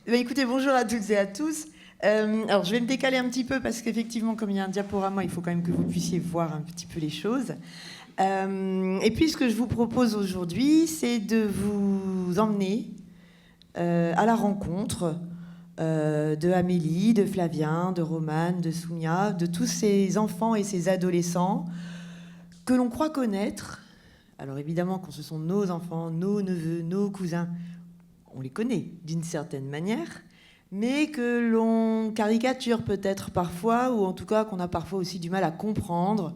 Écoutez, bonjour à toutes et à tous. Alors, je vais me décaler un petit peu parce qu'effectivement, comme il y a un diaporama, il faut quand même que vous puissiez voir un petit peu les choses. Et puis, ce que je vous propose aujourd'hui, c'est de vous emmener à la rencontre de Amélie, de Flavien, de Romane, de Soumia, de tous ces enfants et ces adolescents que l'on croit connaître. Alors évidemment, quand ce sont nos enfants, nos neveux, nos cousins, on les connaît d'une certaine manière, mais que l'on caricature peut-être parfois, ou en tout cas qu'on a parfois aussi du mal à comprendre,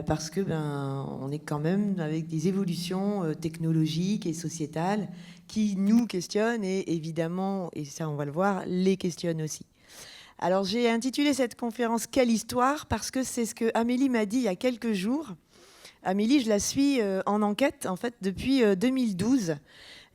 parce que on est quand même avec des évolutions technologiques et sociétales qui nous questionnent et évidemment, et ça on va le voir, les questionnent aussi. Alors j'ai intitulé cette conférence Quelle histoire, parce que c'est ce que Amélie m'a dit il y a quelques jours. Amélie, je la suis en enquête en fait depuis 2012.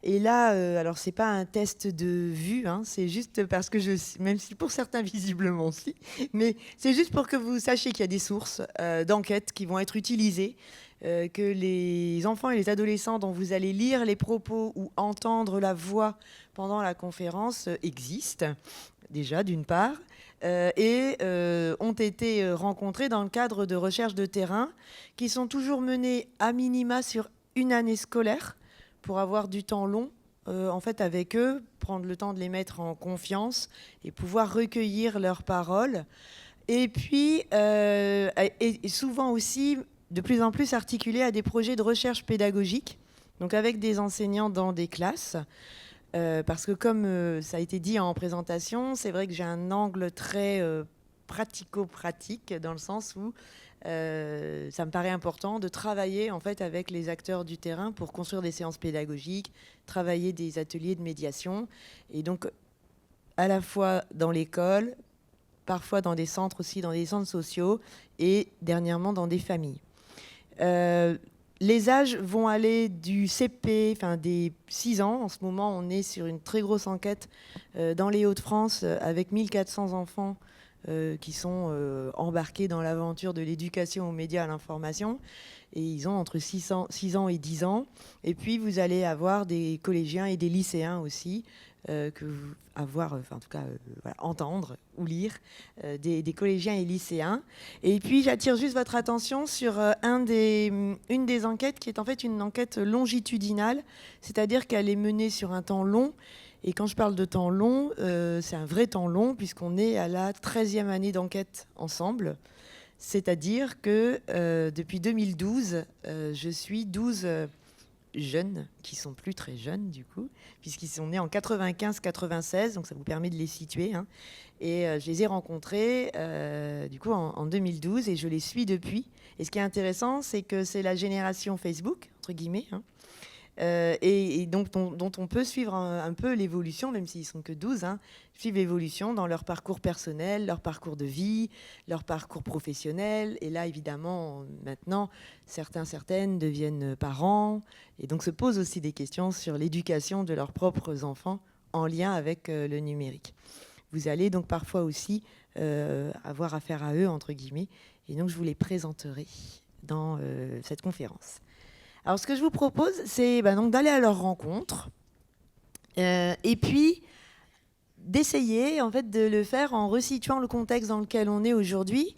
Et là, alors c'est pas un test de vue, hein, c'est juste parce que même si pour certains visiblement si, mais c'est juste pour que vous sachiez qu'il y a des sources d'enquête qui vont être utilisées, que les enfants et les adolescents dont vous allez lire les propos ou entendre la voix pendant la conférence existent déjà d'une part, et ont été rencontrés dans le cadre de recherches de terrain qui sont toujours menées à minima sur une année scolaire pour avoir du temps long en fait avec eux, prendre le temps de les mettre en confiance et pouvoir recueillir leurs paroles. Et puis, et souvent aussi, de plus en plus articulés à des projets de recherche pédagogique, donc avec des enseignants dans des classes. Parce que comme ça a été dit en présentation, c'est vrai que j'ai un angle très pratico-pratique dans le sens où ça me paraît important de travailler en fait avec les acteurs du terrain pour construire des séances pédagogiques, travailler des ateliers de médiation, et donc à la fois dans l'école, parfois dans des centres aussi, dans des centres sociaux, et dernièrement dans des familles. Les âges vont aller du CP, enfin des 6 ans. En ce moment, on est sur une très grosse enquête dans les Hauts-de-France avec 1400 enfants qui sont embarqués dans l'aventure de l'éducation aux médias, à l'information. Et ils ont entre 6 ans et 10 ans. Et puis, vous allez avoir des collégiens et des lycéens aussi, en tout cas, voilà, entendre ou lire des collégiens et lycéens. Et puis, j'attire juste votre attention sur une des enquêtes qui est en fait une enquête longitudinale, c'est-à-dire qu'elle est menée sur un temps long. Et quand je parle de temps long, c'est un vrai temps long, puisqu'on est à la 13e année d'enquête ensemble. C'est-à-dire que depuis 2012, je suis 12 jeunes, qui sont plus très jeunes du coup, puisqu'ils sont nés en 95-96, donc ça vous permet de les situer. Hein. Et je les ai rencontrés du coup en 2012 et je les suis depuis. Et ce qui est intéressant, c'est que c'est la génération Facebook, entre guillemets, hein, et donc dont on peut suivre un peu l'évolution, même s'ils ne sont que 12, hein, suivre l'évolution dans leur parcours personnel, leur parcours de vie, leur parcours professionnel. Et là, évidemment, maintenant, certaines deviennent parents, et donc se posent aussi des questions sur l'éducation de leurs propres enfants en lien avec le numérique. Vous allez donc parfois aussi avoir affaire à eux, entre guillemets, et donc je vous les présenterai dans cette conférence. Alors, ce que je vous propose, c'est donc d'aller à leur rencontre et puis d'essayer en fait, de le faire en resituant le contexte dans lequel on est aujourd'hui,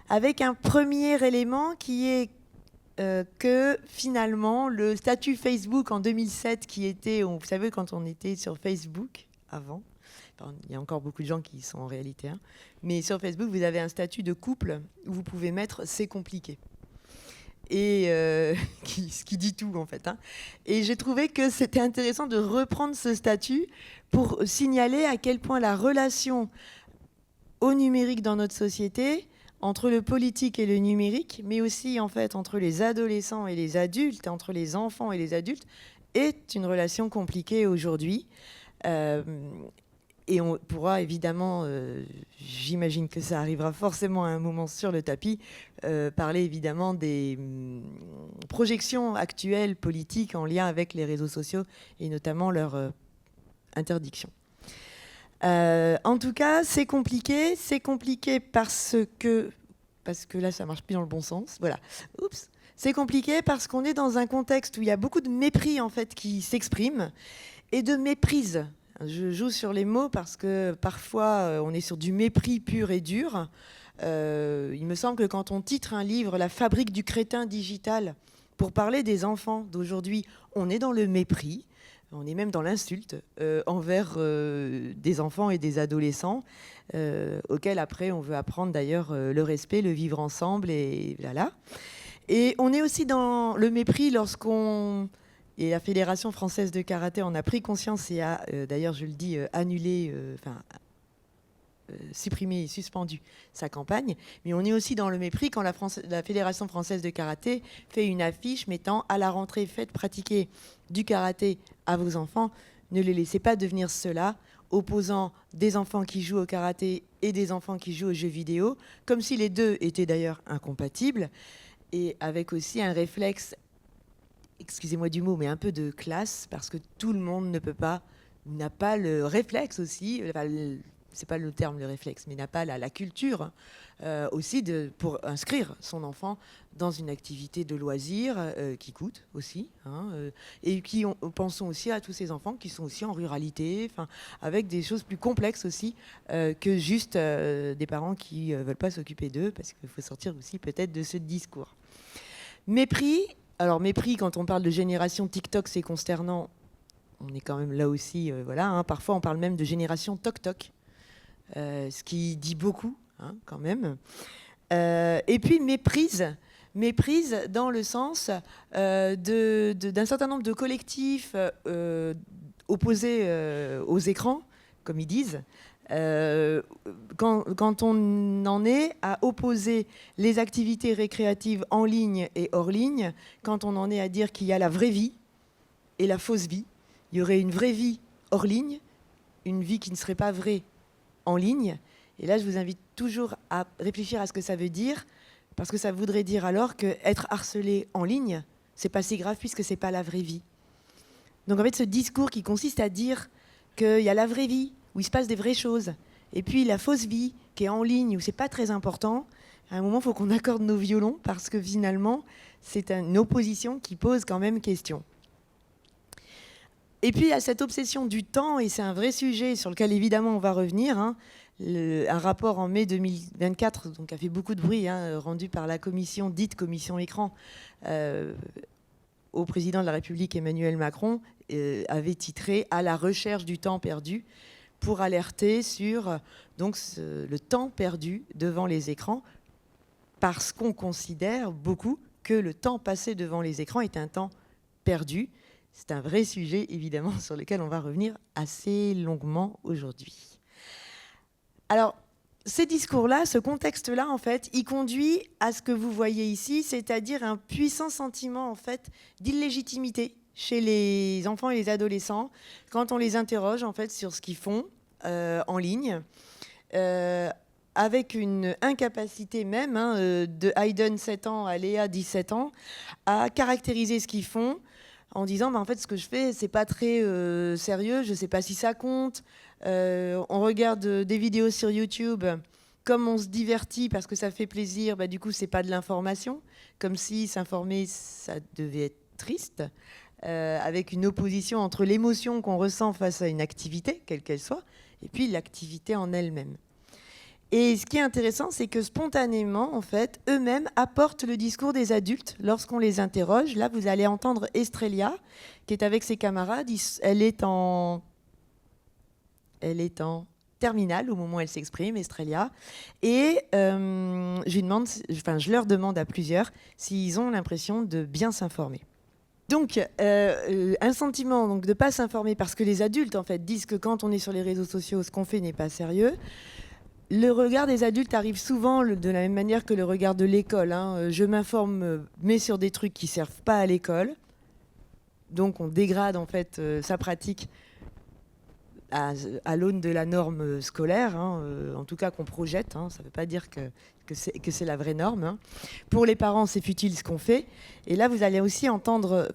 avec un premier élément qui est que finalement, le statut Facebook en 2007, qui était, vous savez, quand on était sur Facebook avant, il y a encore beaucoup de gens qui y sont en réalité, hein, mais sur Facebook, vous avez un statut de couple où vous pouvez mettre « c'est compliqué ». Et ce qui dit tout en fait. Hein. Et j'ai trouvé que c'était intéressant de reprendre ce statut pour signaler à quel point la relation au numérique dans notre société, entre le politique et le numérique, mais aussi en fait entre les adolescents et les adultes, entre les enfants et les adultes, est une relation compliquée aujourd'hui. Et on pourra évidemment, j'imagine que ça arrivera forcément à un moment sur le tapis, parler évidemment des projections actuelles politiques en lien avec les réseaux sociaux et notamment leur interdiction. En tout cas, c'est compliqué parce que là ça marche plus dans le bon sens. Voilà. Oups. C'est compliqué parce qu'on est dans un contexte où il y a beaucoup de mépris en fait qui s'exprime et de méprise. Je joue sur les mots parce que parfois on est sur du mépris pur et dur. Il me semble que quand on titre un livre La fabrique du crétin digital, pour parler des enfants d'aujourd'hui, on est dans le mépris, on est même dans l'insulte envers des enfants et des adolescents, auxquels après on veut apprendre d'ailleurs le respect, le vivre ensemble, et voilà. Et on est aussi dans le mépris lorsqu'on... Et la Fédération française de karaté en a pris conscience et a, d'ailleurs je le dis, annulé, supprimé et suspendu sa campagne. Mais on est aussi dans le mépris quand la Fédération française de karaté fait une affiche mettant à la rentrée, faites pratiquer du karaté à vos enfants, ne les laissez pas devenir ceux-là, opposant des enfants qui jouent au karaté et des enfants qui jouent aux jeux vidéo, comme si les deux étaient d'ailleurs incompatibles, et avec aussi un réflexe, excusez-moi du mot, mais un peu de classe, parce que tout le monde n'a pas le réflexe aussi, c'est pas le terme le réflexe, mais n'a pas la culture aussi pour inscrire son enfant dans une activité de loisir qui coûte aussi, et pensons aussi à tous ces enfants qui sont aussi en ruralité, avec des choses plus complexes aussi que juste des parents qui veulent pas s'occuper d'eux, parce qu'il faut sortir aussi peut-être de ce discours. Mépris. Alors mépris, quand on parle de génération TikTok, c'est consternant. On est quand même là aussi, parfois on parle même de génération toc-toc. Ce qui dit beaucoup, quand même. Et puis méprise dans le sens d'un certain nombre de collectifs opposés aux écrans, comme ils disent, quand on en est à opposer les activités récréatives en ligne et hors ligne, quand on en est à dire qu'il y a la vraie vie et la fausse vie, il y aurait une vraie vie hors ligne, une vie qui ne serait pas vraie en ligne. Et là, je vous invite toujours à réfléchir à ce que ça veut dire, parce que ça voudrait dire alors qu'être harcelé en ligne, c'est pas si grave puisque c'est pas la vraie vie. Donc en fait, ce discours qui consiste à dire qu'il y a la vraie vie, où il se passe des vraies choses, et puis la fausse vie, qui est en ligne, où c'est pas très important, à un moment, il faut qu'on accorde nos violons, parce que finalement, c'est une opposition qui pose quand même question. Et puis, il y a cette obsession du temps, et c'est un vrai sujet sur lequel, évidemment, on va revenir. Un rapport en mai 2024, donc a fait beaucoup de bruit, rendu par la commission, dite commission écran, au président de la République Emmanuel Macron, avait titré « À la recherche du temps perdu », pour alerter sur le temps perdu devant les écrans, parce qu'on considère beaucoup que le temps passé devant les écrans est un temps perdu. C'est un vrai sujet, évidemment, sur lequel on va revenir assez longuement aujourd'hui. Alors, ces discours-là, ce contexte-là, en fait, il conduit à ce que vous voyez ici, c'est-à-dire un puissant sentiment, en fait, d'illégitimité chez les enfants et les adolescents quand on les interroge, en fait, sur ce qu'ils font en ligne, avec une incapacité même de Hayden, 7 ans, à Léa, 17 ans, à caractériser ce qu'ils font, en disant en fait ce que je fais c'est pas très sérieux, je sais pas si ça compte, on regarde des vidéos sur YouTube, comme on se divertit parce que ça fait plaisir, du coup c'est pas de l'information, comme si s'informer ça devait être triste, avec une opposition entre l'émotion qu'on ressent face à une activité, quelle qu'elle soit, et puis l'activité en elle-même. Et ce qui est intéressant, c'est que spontanément, en fait, eux-mêmes apportent le discours des adultes lorsqu'on les interroge. Là, vous allez entendre Estrelia, qui est avec ses camarades. Elle est en terminale au moment où elle s'exprime, Estrelia. Et je leur demande à plusieurs s'ils ont l'impression de bien s'informer. Donc, un sentiment de ne pas s'informer parce que les adultes, en fait, disent que quand on est sur les réseaux sociaux, ce qu'on fait n'est pas sérieux. Le regard des adultes arrive souvent de la même manière que le regard de l'école. Je m'informe, mais sur des trucs qui ne servent pas à l'école. Donc, on dégrade, en fait, sa pratique à l'aune de la norme scolaire, en tout cas qu'on projette. Ça ne veut pas dire que c'est la vraie norme. Pour les parents, c'est futile ce qu'on fait. Et là, vous allez aussi entendre,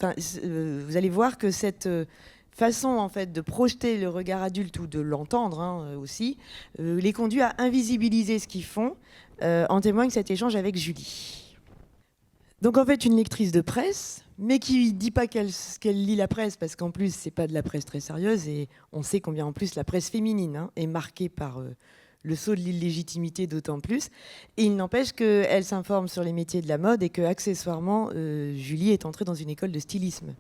vous allez voir que cette façon en fait de projeter le regard adulte ou de l'entendre aussi les conduit à invisibiliser ce qu'ils font. En témoigne cet échange avec Julie. Donc en fait, une lectrice de presse mais qui ne dit pas qu'elle lit la presse, parce qu'en plus, c'est pas de la presse très sérieuse, et on sait combien en plus la presse féminine est marquée par le sceau de l'illégitimité d'autant plus. Et il n'empêche qu'elle s'informe sur les métiers de la mode et que accessoirement, Julie est entrée dans une école de stylisme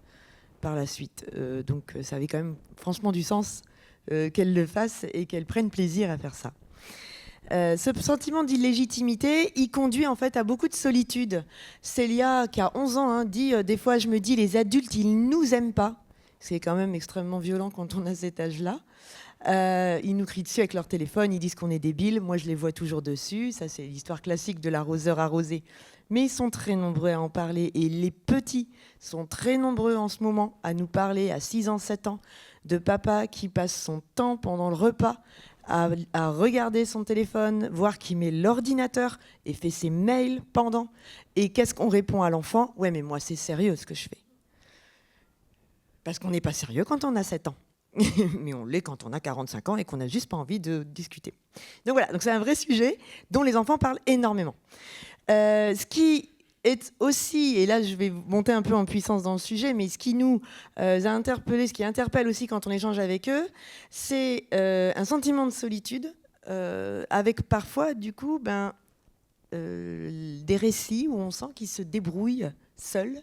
par la suite. Donc ça avait quand même franchement du sens qu'elle le fasse et qu'elle prenne plaisir à faire ça. Ce sentiment d'illégitimité, il conduit en fait à beaucoup de solitude. Célia, qui a 11 ans, dit « Des fois, je me dis, les adultes, ils ne nous aiment pas ». C'est quand même extrêmement violent quand on a cet âge-là. Ils nous crient dessus avec leur téléphone, ils disent qu'on est débiles. Moi, je les vois toujours dessus. Ça, c'est l'histoire classique de l'arroseur arrosé. Mais ils sont très nombreux à en parler. Et les petits sont très nombreux en ce moment à nous parler, à 6 ans, 7 ans, de papa qui passe son temps pendant le repas à regarder son téléphone, voir qu'il met l'ordinateur et fait ses mails pendant. Et qu'est-ce qu'on répond à l'enfant ? Ouais, mais moi, c'est sérieux ce que je fais. Parce qu'on n'est pas sérieux quand on a 7 ans. Mais on l'est quand on a 45 ans et qu'on n'a juste pas envie de discuter. Donc voilà, donc c'est un vrai sujet dont les enfants parlent énormément. Ce qui est aussi, et là je vais monter un peu en puissance dans le sujet, mais ce qui nous a interpellé, ce qui interpelle aussi quand on échange avec eux, c'est un sentiment de solitude, avec parfois du coup des récits où on sent qu'ils se débrouillent seuls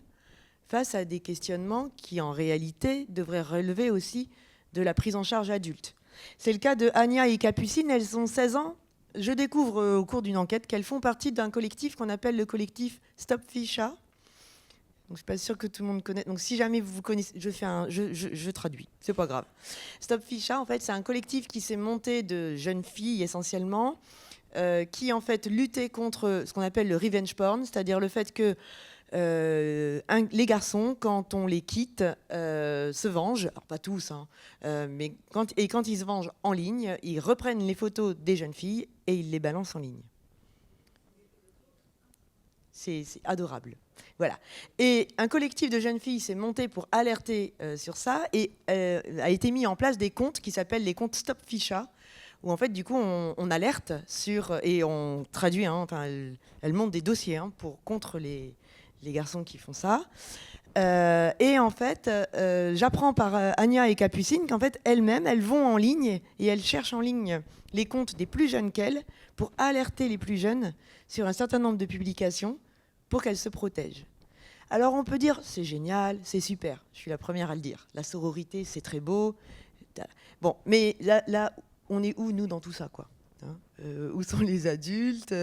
face à des questionnements qui en réalité devraient relever aussi de la prise en charge adulte. C'est le cas de Anya et Capucine, elles ont 16 ans. Je découvre au cours d'une enquête qu'elles font partie d'un collectif qu'on appelle le collectif Stop Ficha. Donc, je ne suis pas sûre que tout le monde connaisse. Donc si jamais vous connaissez, je traduis, c'est pas grave. Stop Ficha, en fait, c'est un collectif qui s'est monté de jeunes filles essentiellement, qui en fait luttaient contre ce qu'on appelle le revenge porn, c'est-à-dire le fait que les garçons, quand on les quitte, se vengent. Alors pas tous, mais quand ils se vengent en ligne, ils reprennent les photos des jeunes filles et ils les balancent en ligne. C'est adorable. Voilà. Et un collectif de jeunes filles s'est monté pour alerter sur ça et a été mis en place des comptes qui s'appellent les comptes Stop Ficha, où en fait du coup on alerte sur et on traduit. Elle monte des dossiers contre les garçons qui font ça. Et en fait, j'apprends par Anya et Capucine qu'en fait, elles-mêmes, elles vont en ligne et elles cherchent en ligne les comptes des plus jeunes qu'elles pour alerter les plus jeunes sur un certain nombre de publications pour qu'elles se protègent. Alors on peut dire, c'est génial, c'est super. Je suis la première à le dire. La sororité, c'est très beau. Bon, mais là on est où, nous, dans tout ça, quoi ? Où sont les adultes,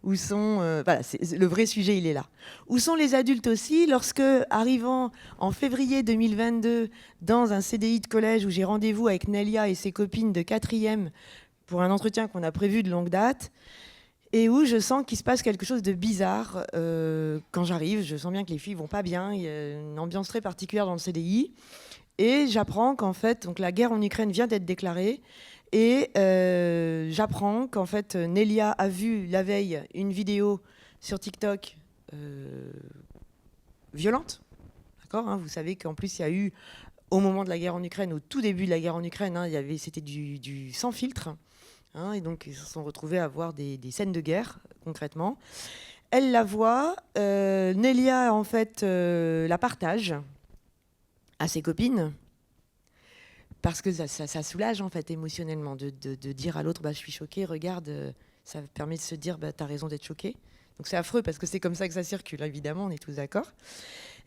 où sont voilà, le vrai sujet, il est là. Où sont les adultes aussi lorsque, arrivant en février 2022 dans un CDI de collège où j'ai rendez-vous avec Nelia et ses copines de 4e pour un entretien qu'on a prévu de longue date, et où je sens qu'il se passe quelque chose de bizarre quand j'arrive. Je sens bien que les filles vont pas bien, il y a une ambiance très particulière dans le CDI, et j'apprends qu'en fait, donc, la guerre en Ukraine vient d'être déclarée. Et j'apprends qu'en fait, Nelia a vu la veille une vidéo sur TikTok violente. D'accord, vous savez qu'en plus, il y a eu, au moment de la guerre en Ukraine, au tout début de la guerre en Ukraine, c'était du sans filtre. Et donc, ils se sont retrouvés à voir des scènes de guerre, concrètement. Elle la voit. Nelia, en fait, la partage à ses copines. Parce que ça soulage en fait émotionnellement de dire à l'autre je suis choquée, regarde, ça permet de se dire t'as raison d'être choquée. Donc c'est affreux parce que c'est comme ça que ça circule, évidemment, on est tous d'accord.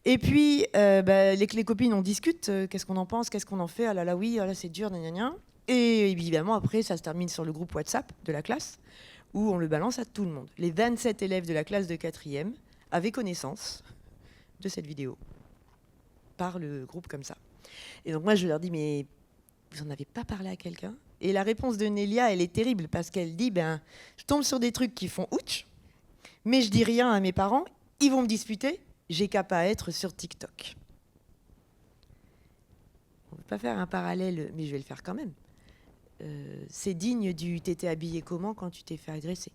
Et puis les copines on discute, qu'est-ce qu'on en pense, qu'est-ce qu'on en fait, ah là là oui, ah là c'est dur, gna gna gna. Et évidemment après ça se termine sur le groupe WhatsApp de la classe où on le balance à tout le monde. Les 27 élèves de la classe de 4e avaient connaissance de cette vidéo par le groupe comme ça. Et donc moi je leur dis mais vous n'en avez pas parlé à quelqu'un ? Et la réponse de Nelia, elle est terrible parce qu'elle dit je tombe sur des trucs qui font ouch, mais je dis rien à mes parents, ils vont me disputer, j'ai qu'à pas être sur TikTok. On ne peut pas faire un parallèle, mais je vais le faire quand même. C'est digne du t'étais habillé comment quand tu t'es fait agresser.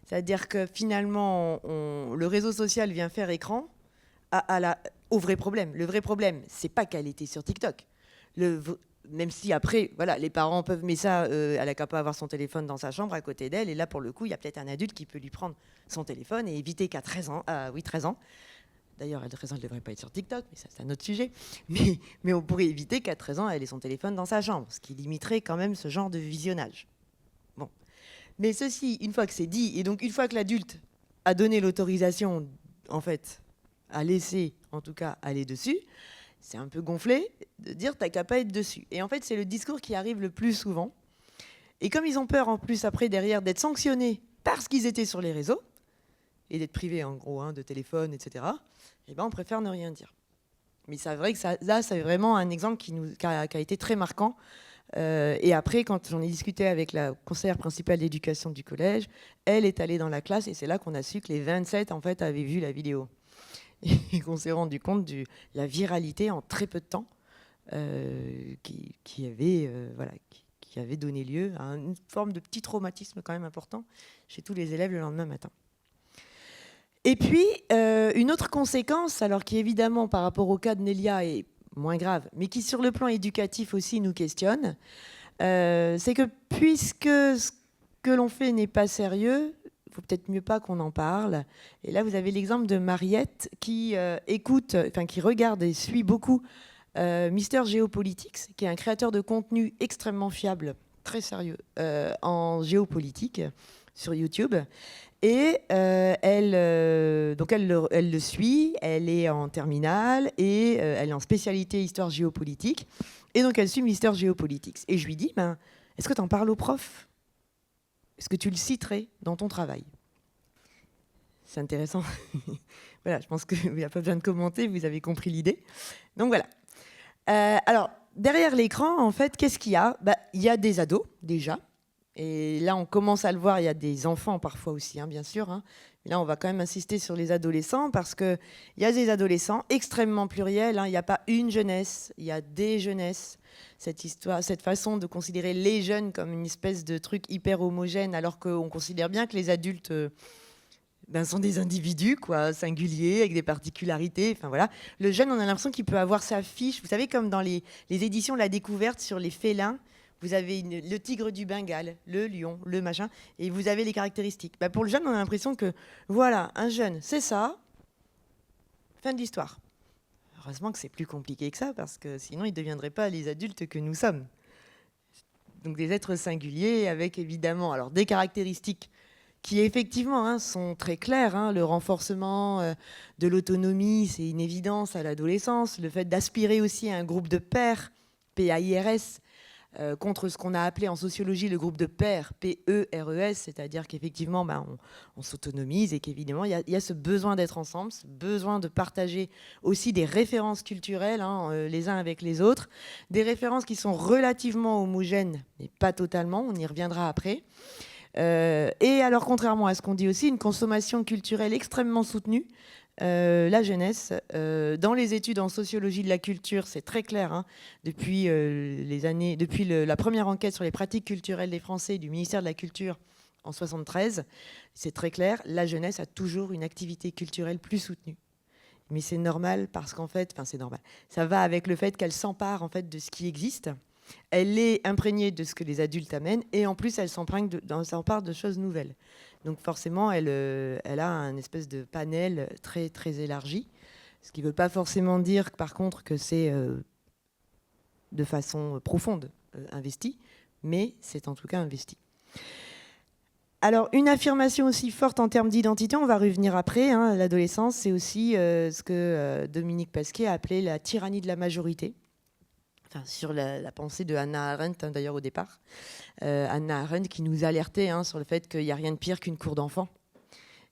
C'est-à-dire que finalement, le réseau social vient faire écran au vrai problème. Le vrai problème, c'est pas qu'elle était sur TikTok. Même si après, voilà, les parents peuvent mettre ça, elle n'a qu'à pas avoir son téléphone dans sa chambre à côté d'elle, et là, pour le coup, il y a peut-être un adulte qui peut lui prendre son téléphone et éviter qu'à 13 ans, D'ailleurs, à 13 ans, elle ne devrait pas être sur TikTok, mais ça, c'est un autre sujet. Mais on pourrait éviter qu'à 13 ans, elle ait son téléphone dans sa chambre, ce qui limiterait quand même ce genre de visionnage. Bon. Mais ceci, une fois que c'est dit, et donc une fois que l'adulte a donné l'autorisation, en fait, à laisser, en tout cas, aller dessus, c'est un peu gonflé de dire t'as qu'à pas être dessus. Et en fait, c'est le discours qui arrive le plus souvent. Et comme ils ont peur, en plus, après, derrière, d'être sanctionnés parce qu'ils étaient sur les réseaux, et d'être privés, en gros, hein, de téléphone, etc., eh ben, on préfère ne rien dire. Mais c'est vrai que là, c'est vraiment un exemple qui a été très marquant. Et après, quand j'en ai discuté avec la conseillère principale d'éducation du collège, elle est allée dans la classe et c'est là qu'on a su que les 27 en fait avaient vu la vidéo et qu'on s'est rendu compte de la viralité en très peu de temps qui avait donné lieu à une forme de petit traumatisme quand même important chez tous les élèves le lendemain matin. Et puis, une autre conséquence, alors qui évidemment par rapport au cas de Nelia est moins grave, mais qui sur le plan éducatif aussi nous questionne, c'est que puisque ce que l'on fait n'est pas sérieux, il faut peut-être mieux pas qu'on en parle. Et là, vous avez l'exemple de Mariette qui qui regarde et suit beaucoup Mister Géopolitics, qui est un créateur de contenu extrêmement fiable, très sérieux, en géopolitique sur YouTube. Et elle le suit, elle est en terminale et elle est en spécialité histoire géopolitique. Et donc elle suit Mister Géopolitics. Et je lui dis, est-ce que tu en parles au prof? Est-ce que tu le citerais dans ton travail? C'est intéressant. Voilà, je pense qu'il n'y a pas besoin de commenter, vous avez compris l'idée. Donc voilà. Alors, derrière l'écran, en fait, qu'est-ce qu'il y a? Il y a des ados, déjà. Et là, on commence à le voir, il y a des enfants parfois aussi, bien sûr. Mais là, on va quand même insister sur les adolescents parce qu'il y a des adolescents extrêmement pluriels. Il n'y a pas une jeunesse, il y a des jeunesses. Cette façon de considérer les jeunes comme une espèce de truc hyper homogène, alors qu'on considère bien que les adultes sont des individus singuliers, avec des particularités. Enfin, voilà. Le jeune, on a l'impression qu'il peut avoir sa fiche. Vous savez, comme dans les éditions La Découverte sur les félins, vous avez le tigre du Bengale, le lion, le machin, et vous avez les caractéristiques. Pour le jeune, on a l'impression que, voilà, un jeune, c'est ça, fin de l'histoire. Heureusement que c'est plus compliqué que ça, parce que sinon, ils ne deviendraient pas les adultes que nous sommes. Donc des êtres singuliers, avec évidemment alors, des caractéristiques qui effectivement sont très claires. Le renforcement de l'autonomie, c'est une évidence à l'adolescence. Le fait d'aspirer aussi à un groupe de pairs, PAIRS, contre ce qu'on a appelé en sociologie le groupe de pairs, PERES, c'est-à-dire qu'effectivement, on s'autonomise et qu'évidemment, il y a ce besoin d'être ensemble, ce besoin de partager aussi des références culturelles les uns avec les autres, des références qui sont relativement homogènes, mais pas totalement, on y reviendra après. Et alors, contrairement à ce qu'on dit aussi, une consommation culturelle extrêmement soutenue. La jeunesse, dans les études en sociologie de la culture, c'est très clair, depuis la première enquête sur les pratiques culturelles des Français du ministère de la Culture en 73, c'est très clair, la jeunesse a toujours une activité culturelle plus soutenue. Mais c'est normal parce qu'en fait, c'est normal, ça va avec le fait qu'elle s'empare en fait de ce qui existe. Elle est imprégnée de ce que les adultes amènent et en plus elle s'empare de choses nouvelles. Donc forcément elle a un espèce de panel très, très élargi, ce qui ne veut pas forcément dire par contre que c'est de façon profonde investi, mais c'est en tout cas investi. Alors, une affirmation aussi forte en termes d'identité, on va revenir après, l'adolescence, c'est aussi ce que Dominique Pasquier a appelé la tyrannie de la majorité. Sur la pensée de Hannah Arendt, d'ailleurs au départ. Hannah Arendt qui nous alertait sur le fait qu'il n'y a rien de pire qu'une cour d'enfants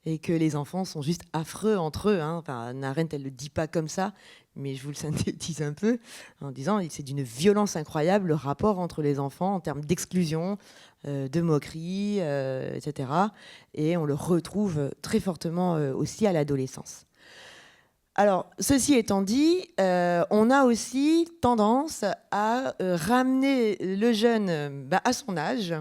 et que les enfants sont juste affreux entre eux. Hannah Arendt, elle ne le dit pas comme ça, mais je vous le synthétise un peu en disant que c'est d'une violence incroyable le rapport entre les enfants en termes d'exclusion, de moquerie, etc. Et on le retrouve très fortement aussi à l'adolescence. Alors, ceci étant dit, on a aussi tendance à ramener le jeune à son âge.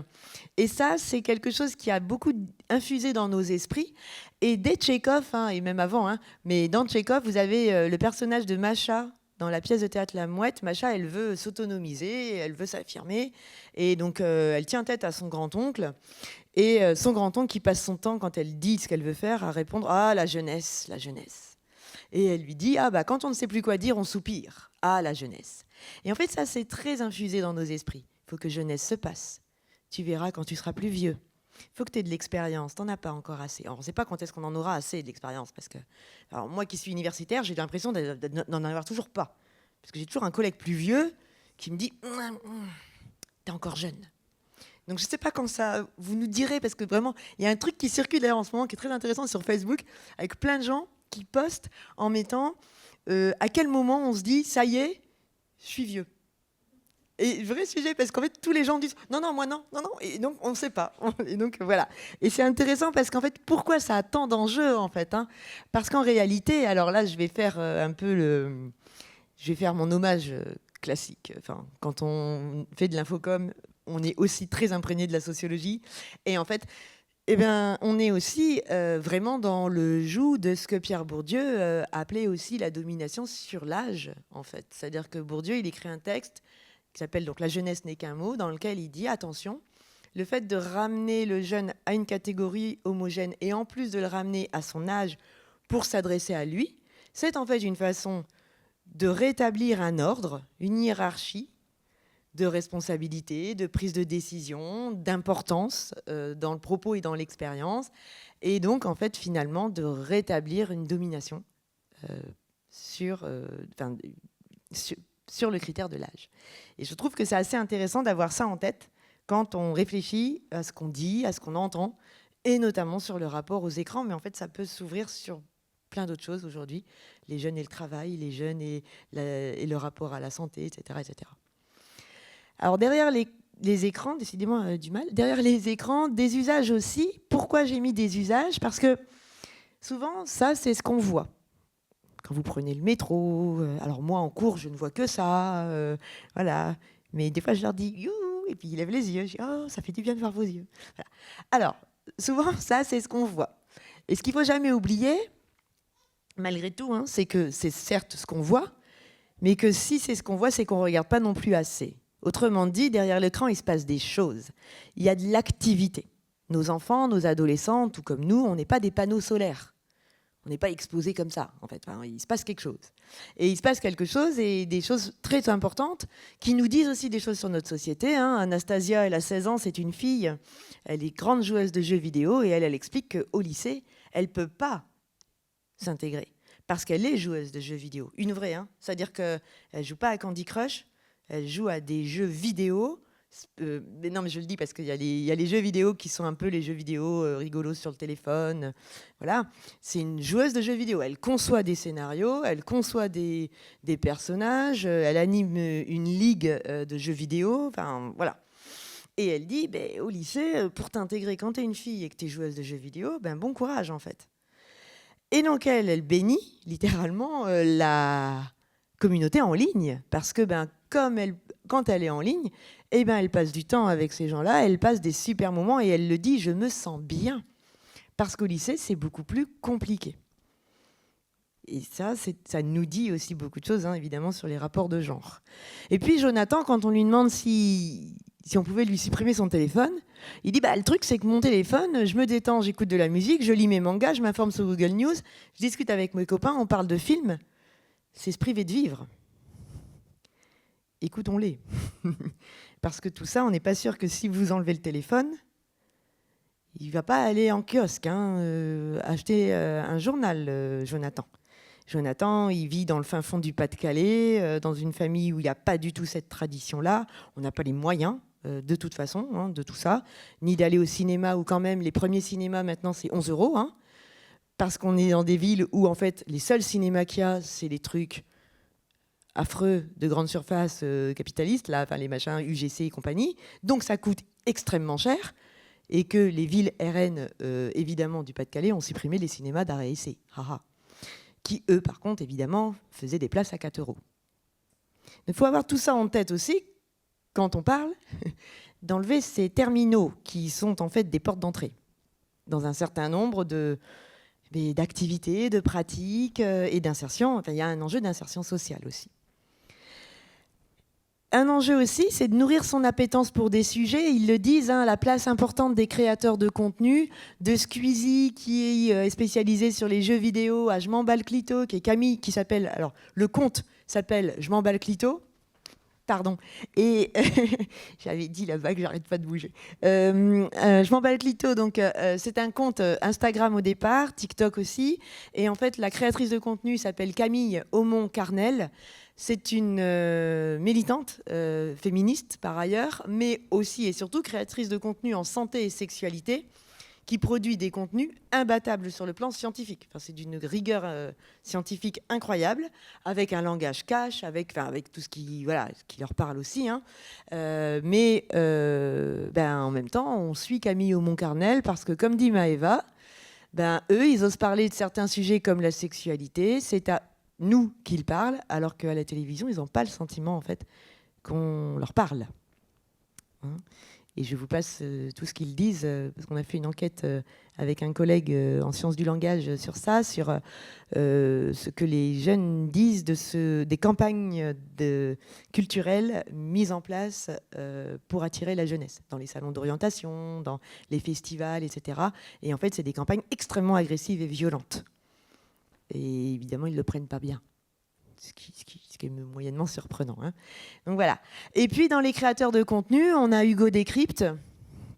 Et ça, c'est quelque chose qui a beaucoup infusé dans nos esprits. Et dès Tchekhov, et même avant, mais dans Tchekhov, vous avez le personnage de Masha dans la pièce de théâtre La Mouette. Masha, elle veut s'autonomiser, elle veut s'affirmer. Et donc, elle tient tête à son grand-oncle. Et son grand-oncle qui passe son temps, quand elle dit ce qu'elle veut faire, à répondre « Ah, la jeunesse, la jeunesse ». Et elle lui dit, ah bah quand on ne sait plus quoi dire, on soupire. Ah, la jeunesse. Et en fait, ça, c'est très infusé dans nos esprits. Il faut que jeunesse se passe. Tu verras quand tu seras plus vieux. Il faut que tu aies de l'expérience. Tu n'en as pas encore assez. Alors, on ne sait pas quand est-ce qu'on en aura assez de l'expérience. Parce que, alors, moi qui suis universitaire, j'ai l'impression d'en avoir toujours pas. Parce que j'ai toujours un collègue plus vieux qui me dit, t'es encore jeune. Donc je ne sais pas quand ça, vous nous direz, parce que vraiment, il y a un truc qui circule d'ailleurs en ce moment qui est très intéressant sur Facebook, avec plein de gens qui postent en mettant à quel moment on se dit, ça y est, je suis vieux. Et vrai sujet, parce qu'en fait, tous les gens disent, non, non, moi non, non, non, et donc on ne sait pas. Et donc voilà. Et c'est intéressant parce qu'en fait, pourquoi ça a tant d'enjeux en fait, hein, parce qu'en réalité, alors là, je vais faire je vais faire mon hommage classique. Enfin, quand on fait de l'infocom, on est aussi très imprégné de la sociologie. Et en fait, eh ben, on est aussi vraiment dans le joug de ce que Pierre Bourdieu appelait aussi la domination sur l'âge, en fait. C'est-à-dire que Bourdieu, il écrit un texte qui s'appelle donc « La jeunesse n'est qu'un mot », dans lequel il dit, attention, le fait de ramener le jeune à une catégorie homogène et en plus de le ramener à son âge pour s'adresser à lui, c'est en fait une façon de rétablir un ordre, une hiérarchie de responsabilité, de prise de décision, d'importance dans le propos et dans l'expérience, et donc en fait finalement de rétablir une domination sur le critère de l'âge. Et je trouve que c'est assez intéressant d'avoir ça en tête quand on réfléchit à ce qu'on dit, à ce qu'on entend, et notamment sur le rapport aux écrans, mais en fait ça peut s'ouvrir sur plein d'autres choses aujourd'hui, les jeunes et le travail, les jeunes et le rapport à la santé, etc. etc. Alors derrière les écrans, décidément du mal, derrière les écrans, des usages aussi. Pourquoi j'ai mis des usages? Parce que souvent, ça, c'est ce qu'on voit. Quand vous prenez le métro, alors moi en cours, je ne vois que ça, voilà. Mais des fois, je leur dis « youhou » et puis ils lèvent les yeux. Je dis « oh, ça fait du bien de voir vos yeux ». Voilà. Alors, souvent, ça, c'est ce qu'on voit. Et ce qu'il ne faut jamais oublier, malgré tout, hein, c'est que c'est certes ce qu'on voit, mais que si c'est ce qu'on voit, c'est qu'on ne regarde pas non plus assez. Autrement dit, derrière l'écran, il se passe des choses. Il y a de l'activité. Nos enfants, nos adolescents, tout comme nous, on n'est pas des panneaux solaires. On n'est pas exposés comme ça, en fait. Enfin, il se passe quelque chose. Et il se passe quelque chose, et des choses très importantes, qui nous disent aussi des choses sur notre société. Hein. Anastasia, elle a 16 ans, c'est une fille. Elle est grande joueuse de jeux vidéo, et elle explique qu'au lycée, elle ne peut pas s'intégrer. Parce qu'elle est joueuse de jeux vidéo. Une vraie, hein. C'est-à-dire qu'elle ne joue pas à Candy Crush, elle joue à des jeux vidéo. Mais non, mais je le dis parce qu'il y a les jeux vidéo qui sont un peu les jeux vidéo rigolos sur le téléphone. Voilà. C'est une joueuse de jeux vidéo. Elle conçoit des scénarios, elle conçoit des personnages, elle anime une ligue de jeux vidéo. Enfin, voilà. Et elle dit, au lycée, pour t'intégrer quand t'es une fille et que t'es joueuse de jeux vidéo, bon courage en fait. Et donc elle bénit littéralement la communauté en ligne, parce que quand elle est en ligne, elle passe du temps avec ces gens-là, elle passe des super moments et elle le dit, je me sens bien. Parce qu'au lycée, c'est beaucoup plus compliqué. Et ça nous dit aussi beaucoup de choses, hein, évidemment, sur les rapports de genre. Et puis Jonathan, quand on lui demande si on pouvait lui supprimer son téléphone, il dit, le truc, c'est que mon téléphone, je me détends, j'écoute de la musique, je lis mes mangas, je m'informe sur Google News, je discute avec mes copains, on parle de films. C'est se priver de vivre. Écoutons-les. Parce que tout ça, on n'est pas sûr que si vous enlevez le téléphone, il ne va pas aller en kiosque acheter un journal, Jonathan. Jonathan, il vit dans le fin fond du Pas-de-Calais, dans une famille où il n'y a pas du tout cette tradition-là. On n'a pas les moyens, de toute façon, hein, de tout ça, ni d'aller au cinéma, où quand même les premiers cinémas, maintenant, c'est 11 €. Hein, parce qu'on est dans des villes où, en fait, les seuls cinémas qu'il y a, c'est les trucs affreux de grande surface capitalistes, là, les machins UGC et compagnie. Donc, ça coûte extrêmement cher. Et que les villes RN, évidemment, du Pas-de-Calais, ont supprimé les cinémas d'arrêt et essai. Qui, eux, par contre, évidemment, faisaient des places à 4 €. Il faut avoir tout ça en tête aussi, quand on parle, d'enlever ces terminaux qui sont en fait des portes d'entrée dans un certain nombre d'activités, de pratiques et d'insertion. Enfin, il y a un enjeu d'insertion sociale aussi. Un enjeu aussi, c'est de nourrir son appétence pour des sujets. Ils le disent, hein, la place importante des créateurs de contenu, de Squeezie qui est spécialisé sur les jeux vidéo, à Je m'en bats le clito, qui est Camille, qui s'appelle, alors le compte s'appelle Je m'en bats le clito. Pardon. Et j'avais dit là-bas que j'arrête pas de bouger. Je m'en bats le clito. Donc, c'est un compte Instagram au départ, TikTok aussi. Et en fait, la créatrice de contenu s'appelle Camille Aumont-Carnel. C'est une militante féministe par ailleurs, mais aussi et surtout créatrice de contenu en santé et sexualité, qui produit des contenus imbattables sur le plan scientifique. Enfin, c'est d'une rigueur scientifique incroyable, avec un langage cash, avec tout ce qui, voilà, ce qui leur parle aussi. Hein. Mais en même temps, on suit Camille Aumont-Carnel parce que, comme dit Maëva, eux, ils osent parler de certains sujets comme la sexualité. C'est à nous qu'ils parlent, alors qu'à la télévision, ils n'ont pas le sentiment en fait qu'on leur parle. Hein. Et je vous passe tout ce qu'ils disent, parce qu'on a fait une enquête avec un collègue en sciences du langage sur ça, sur ce que les jeunes disent des campagnes culturelles mises en place pour attirer la jeunesse, dans les salons d'orientation, dans les festivals, etc. Et en fait, c'est des campagnes extrêmement agressives et violentes. Et évidemment, ils ne le prennent pas bien. Ce qui est moyennement surprenant. Hein. Donc voilà. Et puis, dans les créateurs de contenu, on a Hugo Décrypte,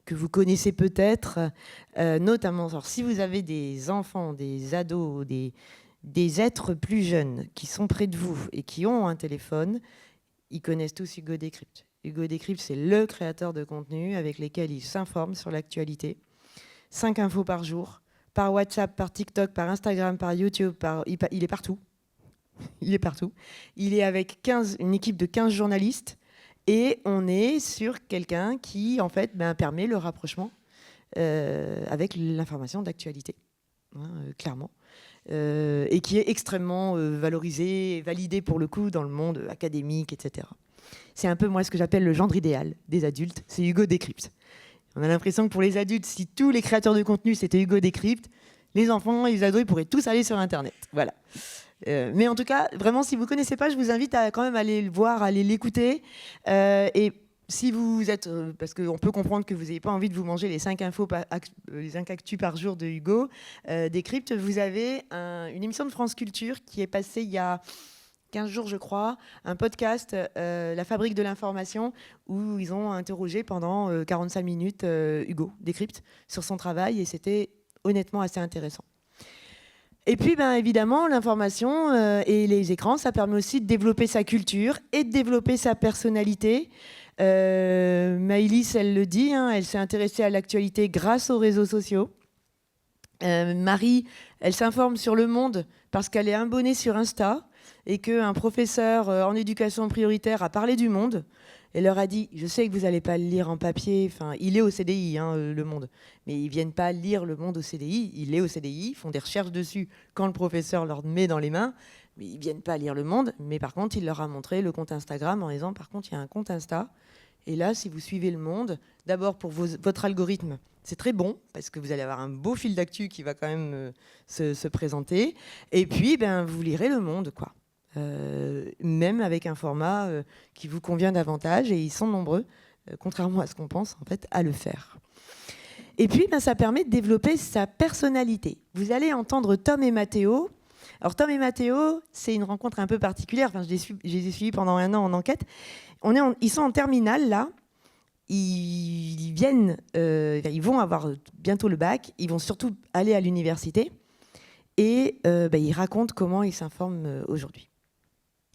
que vous connaissez peut-être, notamment, alors, si vous avez des enfants, des ados, des êtres plus jeunes qui sont près de vous et qui ont un téléphone, ils connaissent tous Hugo Décrypte. Hugo Décrypte, c'est le créateur de contenu avec lesquels il s'informe sur l'actualité. 5 infos par jour, par WhatsApp, par TikTok, par Instagram, par YouTube, il est partout. Il est partout. Il est avec une équipe de 15 journalistes et on est sur quelqu'un qui, en fait, permet le rapprochement avec l'information d'actualité, hein, clairement, et qui est extrêmement valorisé et validé pour le coup dans le monde académique, etc. C'est un peu, moi, ce que j'appelle le gendre idéal des adultes, c'est Hugo Décrypte. On a l'impression que pour les adultes, si tous les créateurs de contenu, c'était Hugo Décrypte, les enfants et les ados, ils pourraient tous aller sur Internet. Voilà. Mais en tout cas, vraiment, si vous ne connaissez pas, je vous invite à quand même aller le voir, aller l'écouter. Et si vous êtes... parce qu'on peut comprendre que vous n'avez pas envie de vous manger les 5 actus par jour de Hugo Décrypte, vous avez une émission de France Culture qui est passée il y a 15 jours, je crois, un podcast, La Fabrique de l'information, où ils ont interrogé pendant 45 minutes Hugo Décrypte sur son travail, et c'était honnêtement assez intéressant. Et puis, évidemment, l'information et les écrans, ça permet aussi de développer sa culture et de développer sa personnalité. Maëlys, elle le dit, hein, elle s'est intéressée à l'actualité grâce aux réseaux sociaux. Marie, elle s'informe sur le monde parce qu'elle est abonnée sur Insta et qu'un professeur en éducation prioritaire a parlé du monde. Et leur a dit, je sais que vous n'allez pas le lire en papier, enfin, il est au CDI, hein, le Monde, mais ils ne viennent pas lire le Monde au CDI, il est au CDI, ils font des recherches dessus quand le professeur leur met dans les mains, mais ils ne viennent pas lire le Monde, mais par contre, il leur a montré le compte Instagram en disant, par contre, il y a un compte Insta, et là, si vous suivez le Monde, d'abord pour votre algorithme, c'est très bon, parce que vous allez avoir un beau fil d'actu qui va quand même se présenter, et puis, vous lirez le Monde, quoi. Même avec un format qui vous convient davantage, et ils sont nombreux, contrairement à ce qu'on pense, en fait, à le faire. Et puis, ça permet de développer sa personnalité. Vous allez entendre Tom et Mathéo. Alors, Tom et Mathéo, c'est une rencontre un peu particulière. Enfin, je les ai suivis pendant 1 an en enquête. Ils sont en terminale, là. Ils vont avoir bientôt le bac. Ils vont surtout aller à l'université. Et ils racontent comment ils s'informent aujourd'hui.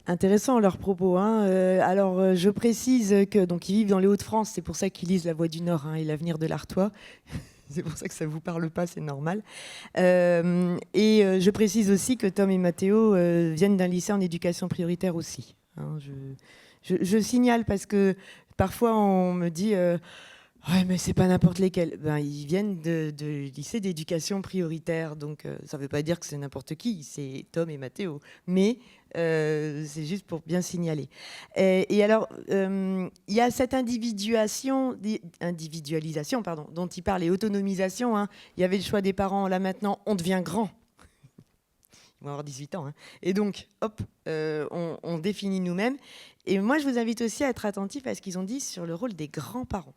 Intéressant leurs propos. Hein. Alors, je précise que donc ils vivent dans les Hauts-de-France, c'est pour ça qu'ils lisent La Voix du Nord, hein, et l'avenir de l'Artois. C'est pour ça que ça ne vous parle pas, c'est normal. Et je précise aussi que Tom et Mathéo viennent d'un lycée en éducation prioritaire aussi. Hein. Je signale parce que parfois on me dit ouais, mais c'est pas n'importe lesquels. Ils viennent de lycée d'éducation prioritaire, donc ça ne veut pas dire que c'est n'importe qui, c'est Tom et Mathéo. Mais c'est juste pour bien signaler. Et alors, il y a cette individualisation dont il parle, et autonomisation. Hein. Il y avait le choix des parents, là maintenant, on devient grand. Ils vont avoir 18 ans. Hein. Et donc, hop, on définit nous-mêmes. Et moi, je vous invite aussi à être attentif à ce qu'ils ont dit sur le rôle des grands-parents.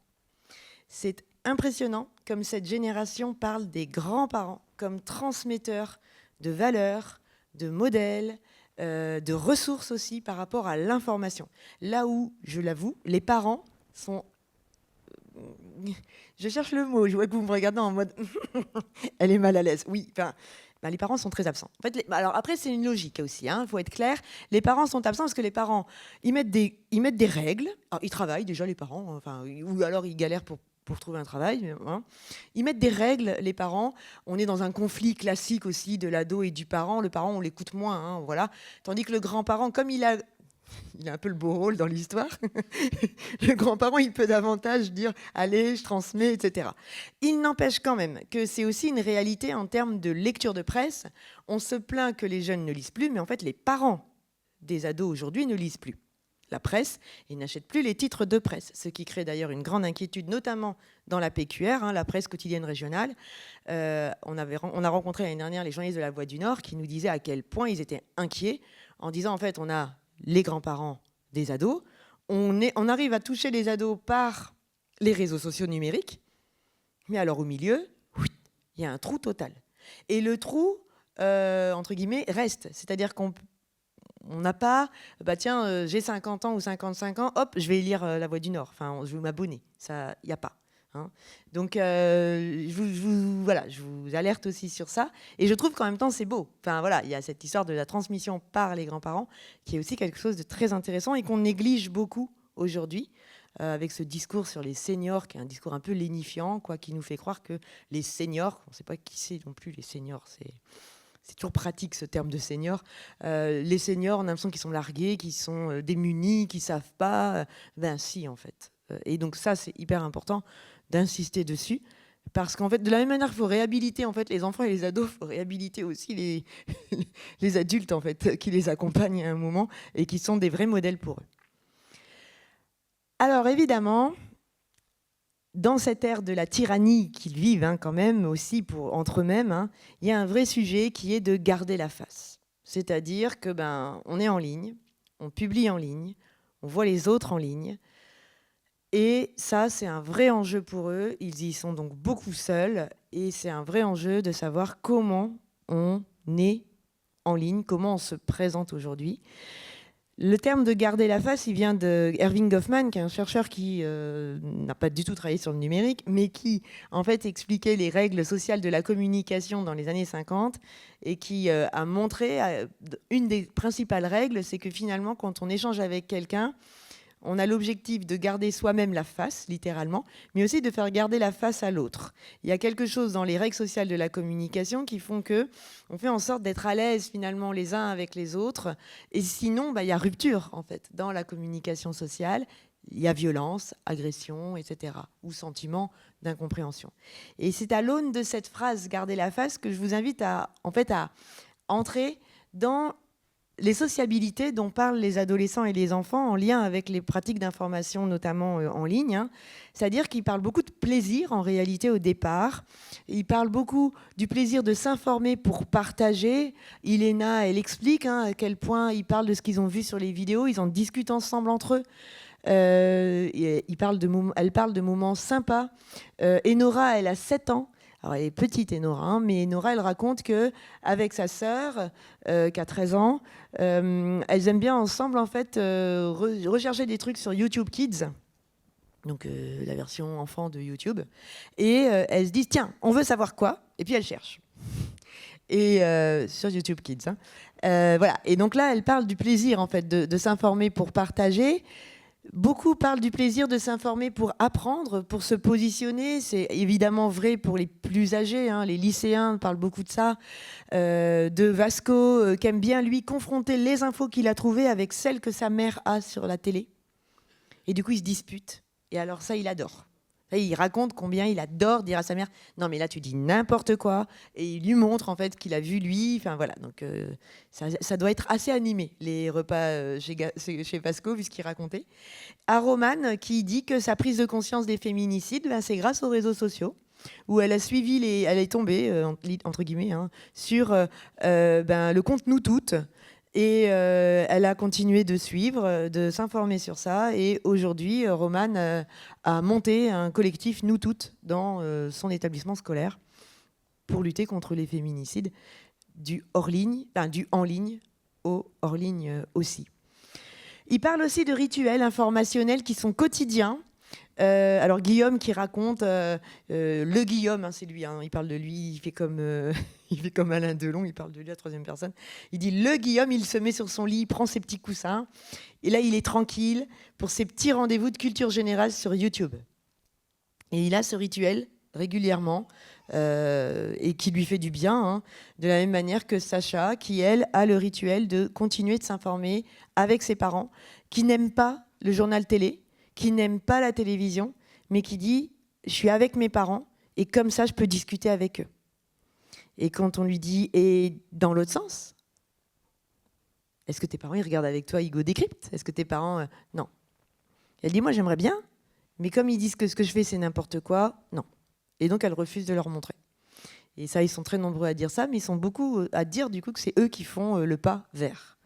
C'est impressionnant comme cette génération parle des grands-parents comme transmetteurs de valeurs, de modèles, de ressources aussi par rapport à l'information. Là où, je l'avoue, les parents sont... Je cherche le mot, je vois que vous me regardez en mode... Elle est mal à l'aise. Oui, enfin... Ben, les parents sont très absents. En fait, alors après, c'est une logique aussi, il faut être clair. Les parents sont absents parce que les parents, ils mettent des règles. Alors, ils travaillent déjà, les parents, ou alors ils galèrent pour trouver un travail. Hein. Ils mettent des règles, les parents. On est dans un conflit classique aussi de l'ado et du parent. Le parent, on l'écoute moins, voilà. Tandis que le grand-parent, comme il a un peu le beau rôle dans l'histoire. Le grand-parent, il peut davantage dire « allez, je transmets », etc. Il n'empêche quand même que c'est aussi une réalité en termes de lecture de presse. On se plaint que les jeunes ne lisent plus, mais en fait, les parents des ados aujourd'hui ne lisent plus la presse et n'achètent plus les titres de presse, ce qui crée d'ailleurs une grande inquiétude, notamment dans la PQR, la presse quotidienne régionale. On a rencontré l'année dernière les journalistes de La Voix du Nord qui nous disaient à quel point ils étaient inquiets en disant en fait on a les grands-parents des ados, on arrive à toucher les ados par les réseaux sociaux numériques, mais alors au milieu, il y a un trou total. Et le trou, entre guillemets, reste. C'est-à-dire qu'on n'a pas, tiens, j'ai 50 ans ou 55 ans, hop, je vais lire La Voix du Nord, enfin, je vais m'abonner. Ça, il n'y a pas. Hein. Donc, je vous alerte aussi sur ça. Et je trouve qu'en même temps, c'est beau. Enfin, voilà, il y a cette histoire de la transmission par les grands-parents qui est aussi quelque chose de très intéressant et qu'on néglige beaucoup aujourd'hui avec ce discours sur les seniors, qui est un discours un peu lénifiant, quoi, qui nous fait croire que les seniors, on ne sait pas qui c'est non plus les seniors, c'est toujours pratique ce terme de senior. Les seniors, on a l'impression qu'ils sont largués, qu'ils sont démunis, qu'ils ne savent pas. Ben si, en fait. Et donc ça, c'est hyper important d'insister dessus. Parce qu'en fait, de la même manière qu'il faut réhabiliter en fait, les enfants et les ados, il faut réhabiliter aussi les adultes en fait, qui les accompagnent à un moment et qui sont des vrais modèles pour eux. Alors évidemment, dans cette ère de la tyrannie qu'ils vivent quand même aussi entre eux-mêmes, il y a un vrai sujet qui est de garder la face. C'est-à-dire que on est en ligne, on publie en ligne, on voit les autres en ligne. Et ça, c'est un vrai enjeu pour eux. Ils y sont donc beaucoup seuls. Et c'est un vrai enjeu de savoir comment on est en ligne, comment on se présente aujourd'hui. Le terme de garder la face, il vient de Erving Goffman, qui est un chercheur qui n'a pas du tout travaillé sur le numérique, mais qui, en fait, expliquait les règles sociales de la communication dans les années 50 et qui a montré une des principales règles, c'est que finalement, quand on échange avec quelqu'un, on a l'objectif de garder soi-même la face, littéralement, mais aussi de faire garder la face à l'autre. Il y a quelque chose dans les règles sociales de la communication qui font qu'on fait en sorte d'être à l'aise finalement les uns avec les autres. Et sinon, il y a rupture en fait dans la communication sociale. Il y a violence, agression, etc. ou sentiment d'incompréhension. Et c'est à l'aune de cette phrase « garder la face » que je vous invite à entrer dans les sociabilités dont parlent les adolescents et les enfants en lien avec les pratiques d'information, notamment en ligne. C'est-à-dire qu'ils parlent beaucoup de plaisir en réalité au départ. Ils parlent beaucoup du plaisir de s'informer pour partager. Iléna, elle explique à quel point ils parlent de ce qu'ils ont vu sur les vidéos. Ils en discutent ensemble entre eux. Elle parle de moments sympas. Enora, elle a 7 ans. Alors, elle est petite, Enora, mais Enora, elle raconte qu'avec sa sœur, qui a 13 ans, elles aiment bien ensemble, en fait, rechercher des trucs sur YouTube Kids, donc la version enfant de YouTube, et elles se disent, tiens, on veut savoir quoi, et puis elles cherchent. Et sur YouTube Kids. Voilà. Et donc là, elle parle du plaisir, en fait, de s'informer pour partager. Beaucoup parlent du plaisir de s'informer pour apprendre, pour se positionner. C'est évidemment vrai pour les plus âgés. Les lycéens parlent beaucoup de ça. De Vasco, qui aime bien, lui, confronter les infos qu'il a trouvées avec celles que sa mère a sur la télé. Et du coup, il se dispute. Et alors ça, il adore. Il raconte combien il adore dire à sa mère « Non, mais là, tu dis n'importe quoi ». Et il lui montre, en fait, qu'il a vu lui. Enfin, voilà. Donc, ça doit être assez animé, les repas chez Vasco, vu ce qu'il racontait. À Roman, qui dit que sa prise de conscience des féminicides, c'est grâce aux réseaux sociaux. où elle a suivi elle est tombée, entre guillemets, hein, sur le compte Nous Toutes. Et elle a continué de suivre, de s'informer sur ça. Et aujourd'hui, Romane a monté un collectif Nous Toutes dans son établissement scolaire pour lutter contre les féminicides du hors-ligne, du en-ligne au hors-ligne aussi. Il parle aussi de rituels informationnels qui sont quotidiens. Alors Guillaume qui raconte, le Guillaume, hein, c'est lui, hein, il parle de lui, il fait comme Alain Delon, il parle de lui à la troisième personne. Il dit le Guillaume, il se met sur son lit, il prend ses petits coussins, et là il est tranquille pour ses petits rendez-vous de culture générale sur YouTube. Et il a ce rituel régulièrement et qui lui fait du bien, hein, de la même manière que Sacha, qui elle a le rituel de continuer de s'informer avec ses parents, qui n'aiment pas le journal télé, qui n'aime pas la télévision, mais qui dit « je suis avec mes parents et comme ça, je peux discuter avec eux ». Et quand on lui dit « et dans l'autre sens, est-ce que tes parents ils regardent avec toi Hugo Décrypte ? Est-ce que tes parents… Non. » Elle dit « moi, j'aimerais bien, mais comme ils disent que ce que je fais, c'est n'importe quoi, non. » Et donc, elle refuse de leur montrer. Et ça, ils sont très nombreux à dire ça, mais ils sont beaucoup à dire du coup que c'est eux qui font le pas vers.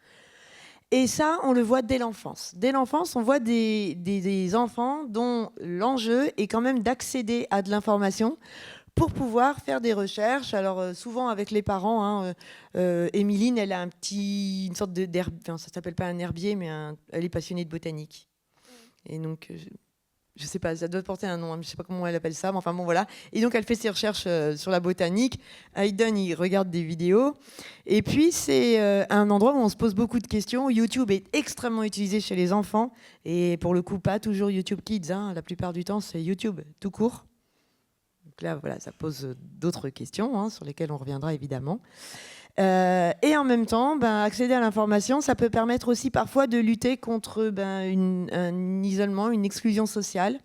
Et ça, on le voit dès l'enfance. Dès l'enfance, on voit des enfants dont l'enjeu est quand même d'accéder à de l'information pour pouvoir faire des recherches. Alors, souvent avec les parents, hein, Émiline, elle a une sorte d'herbe, enfin, ça ne s'appelle pas un herbier, mais elle est passionnée de botanique. Et donc… je sais pas, ça doit porter un nom, je sais pas comment elle appelle ça, mais enfin bon voilà. Et donc elle fait ses recherches sur la botanique. Hayden, il regarde des vidéos. Et puis c'est un endroit où on se pose beaucoup de questions. YouTube est extrêmement utilisé chez les enfants. Et pour le coup, pas toujours YouTube Kids, hein. La plupart du temps, c'est YouTube tout court. Donc là, voilà, ça pose d'autres questions, hein, sur lesquelles on reviendra évidemment. Et en même temps, accéder à l'information, ça peut permettre aussi parfois de lutter contre un isolement, une exclusion sociale.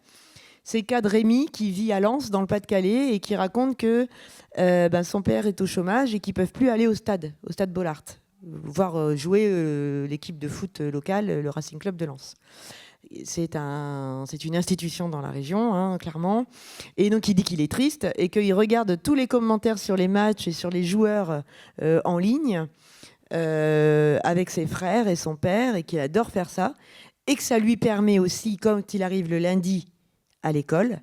C'est le cas de Rémi qui vit à Lens, dans le Pas-de-Calais, et qui raconte que son père est au chômage et qu'ils ne peuvent plus aller au stade Bollaert, voir jouer l'équipe de foot locale, le Racing Club de Lens. C'est une institution dans la région, hein, clairement. Et donc, il dit qu'il est triste et qu'il regarde tous les commentaires sur les matchs et sur les joueurs en ligne avec ses frères et son père et qu'il adore faire ça. Et que ça lui permet aussi, quand il arrive le lundi à l'école,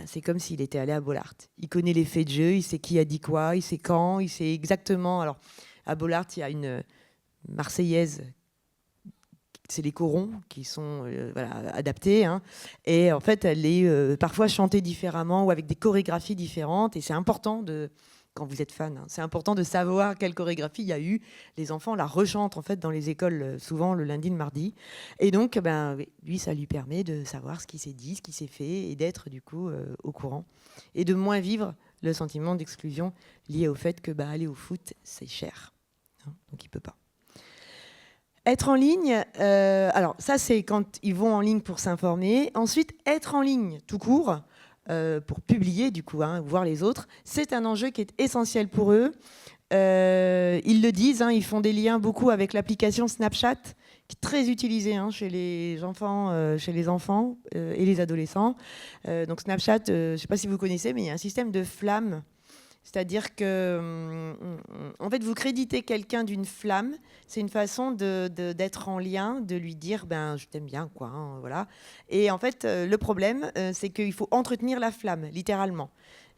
c'est comme s'il était allé à Bollaert. Il connaît les faits de jeu, il sait qui a dit quoi, il sait quand, il sait exactement. Alors, à Bollaert, il y a une Marseillaise. C'est les corons qui sont adaptés. Hein. Et en fait, elle est parfois chantée différemment ou avec des chorégraphies différentes. Et c'est important, quand vous êtes fan, hein, c'est important de savoir quelle chorégraphie il y a eu. Les enfants la rechantent en fait dans les écoles, souvent le lundi, le mardi. Et donc, lui, ça lui permet de savoir ce qui s'est dit, ce qui s'est fait et d'être du coup au courant. Et de moins vivre le sentiment d'exclusion lié au fait que aller au foot, c'est cher. Hein, donc, il ne peut pas. Être en ligne, alors ça c'est quand ils vont en ligne pour s'informer. Ensuite, être en ligne tout court, pour publier du coup, hein, voir les autres, c'est un enjeu qui est essentiel pour eux. Ils le disent, hein, ils font des liens beaucoup avec l'application Snapchat, qui est très utilisée hein, chez les enfants et les adolescents. Donc Snapchat, je ne sais pas si vous connaissez, mais il y a un système de flamme. C'est-à-dire que, en fait, vous créditez quelqu'un d'une flamme. C'est une façon d'être en lien, de lui dire, je t'aime bien, quoi. Hein, voilà. Et en fait, le problème, c'est qu'il faut entretenir la flamme, littéralement.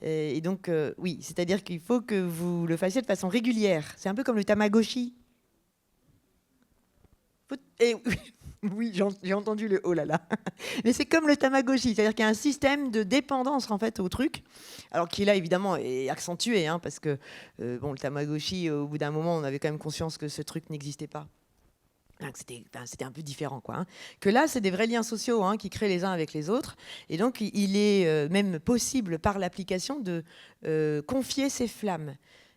Et donc, oui, c'est-à-dire qu'il faut que vous le fassiez de façon régulière. C'est un peu comme le Tamagotchi. Et oui, j'ai entendu le oh là là. Mais c'est comme le Tamagotchi, c'est-à-dire qu'il y a un système de dépendance en fait au truc, alors qui là évidemment est accentué, hein, parce que le Tamagotchi, au bout d'un moment, on avait quand même conscience que ce truc n'existait pas. C'était un peu différent, quoi. Hein. Que là, c'est des vrais liens sociaux hein, qui créent les uns avec les autres. Et donc, il est même possible par l'application de confier ses flammes.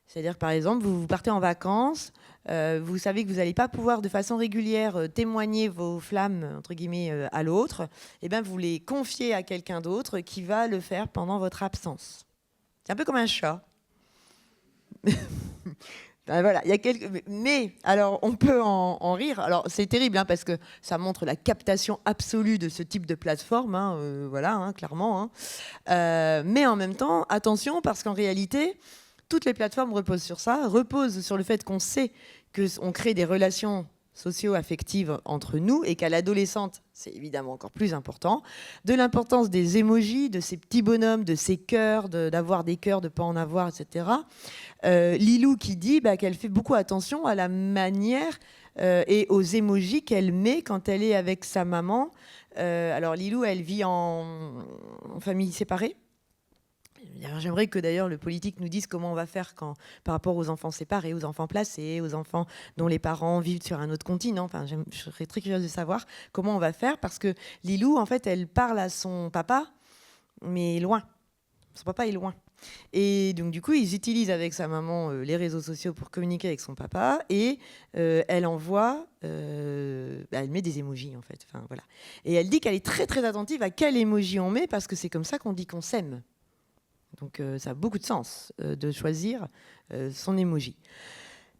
C'est-à-dire, par exemple, vous partez en vacances, vous savez que vous n'allez pas pouvoir de façon régulière témoigner vos flammes, entre guillemets, à l'autre, et bien vous les confiez à quelqu'un d'autre qui va le faire pendant votre absence. C'est un peu comme un chat. Voilà, il y a quelques... Mais alors, on peut en rire. Alors, c'est terrible hein, parce que ça montre la captation absolue de ce type de plateforme. Hein, voilà, hein, clairement. Hein. Mais en même temps, attention, parce qu'en réalité, toutes les plateformes reposent sur ça, reposent sur le fait qu'on sait qu'on crée des relations socio-affectives entre nous et qu'à l'adolescente, c'est évidemment encore plus important, de l'importance des émojis, de ces petits bonhommes, de ces cœurs, d'avoir des cœurs, de ne pas en avoir, etc. Lilou qui dit qu'elle fait beaucoup attention à la manière et aux émojis qu'elle met quand elle est avec sa maman. Alors Lilou, elle vit en famille séparée. J'aimerais que d'ailleurs le politique nous dise comment on va faire par rapport aux enfants séparés, aux enfants placés, aux enfants dont les parents vivent sur un autre continent. Enfin, je serais très curieuse de savoir comment on va faire parce que Lilou, en fait, elle parle à son papa, mais loin. Son papa est loin. Et donc, du coup, ils utilisent avec sa maman les réseaux sociaux pour communiquer avec son papa et elle envoie, elle met des émojis, en fait. Enfin, voilà. Et elle dit qu'elle est très, très attentive à quel émoji on met parce que c'est comme ça qu'on dit qu'on s'aime. Donc ça a beaucoup de sens de choisir son emoji.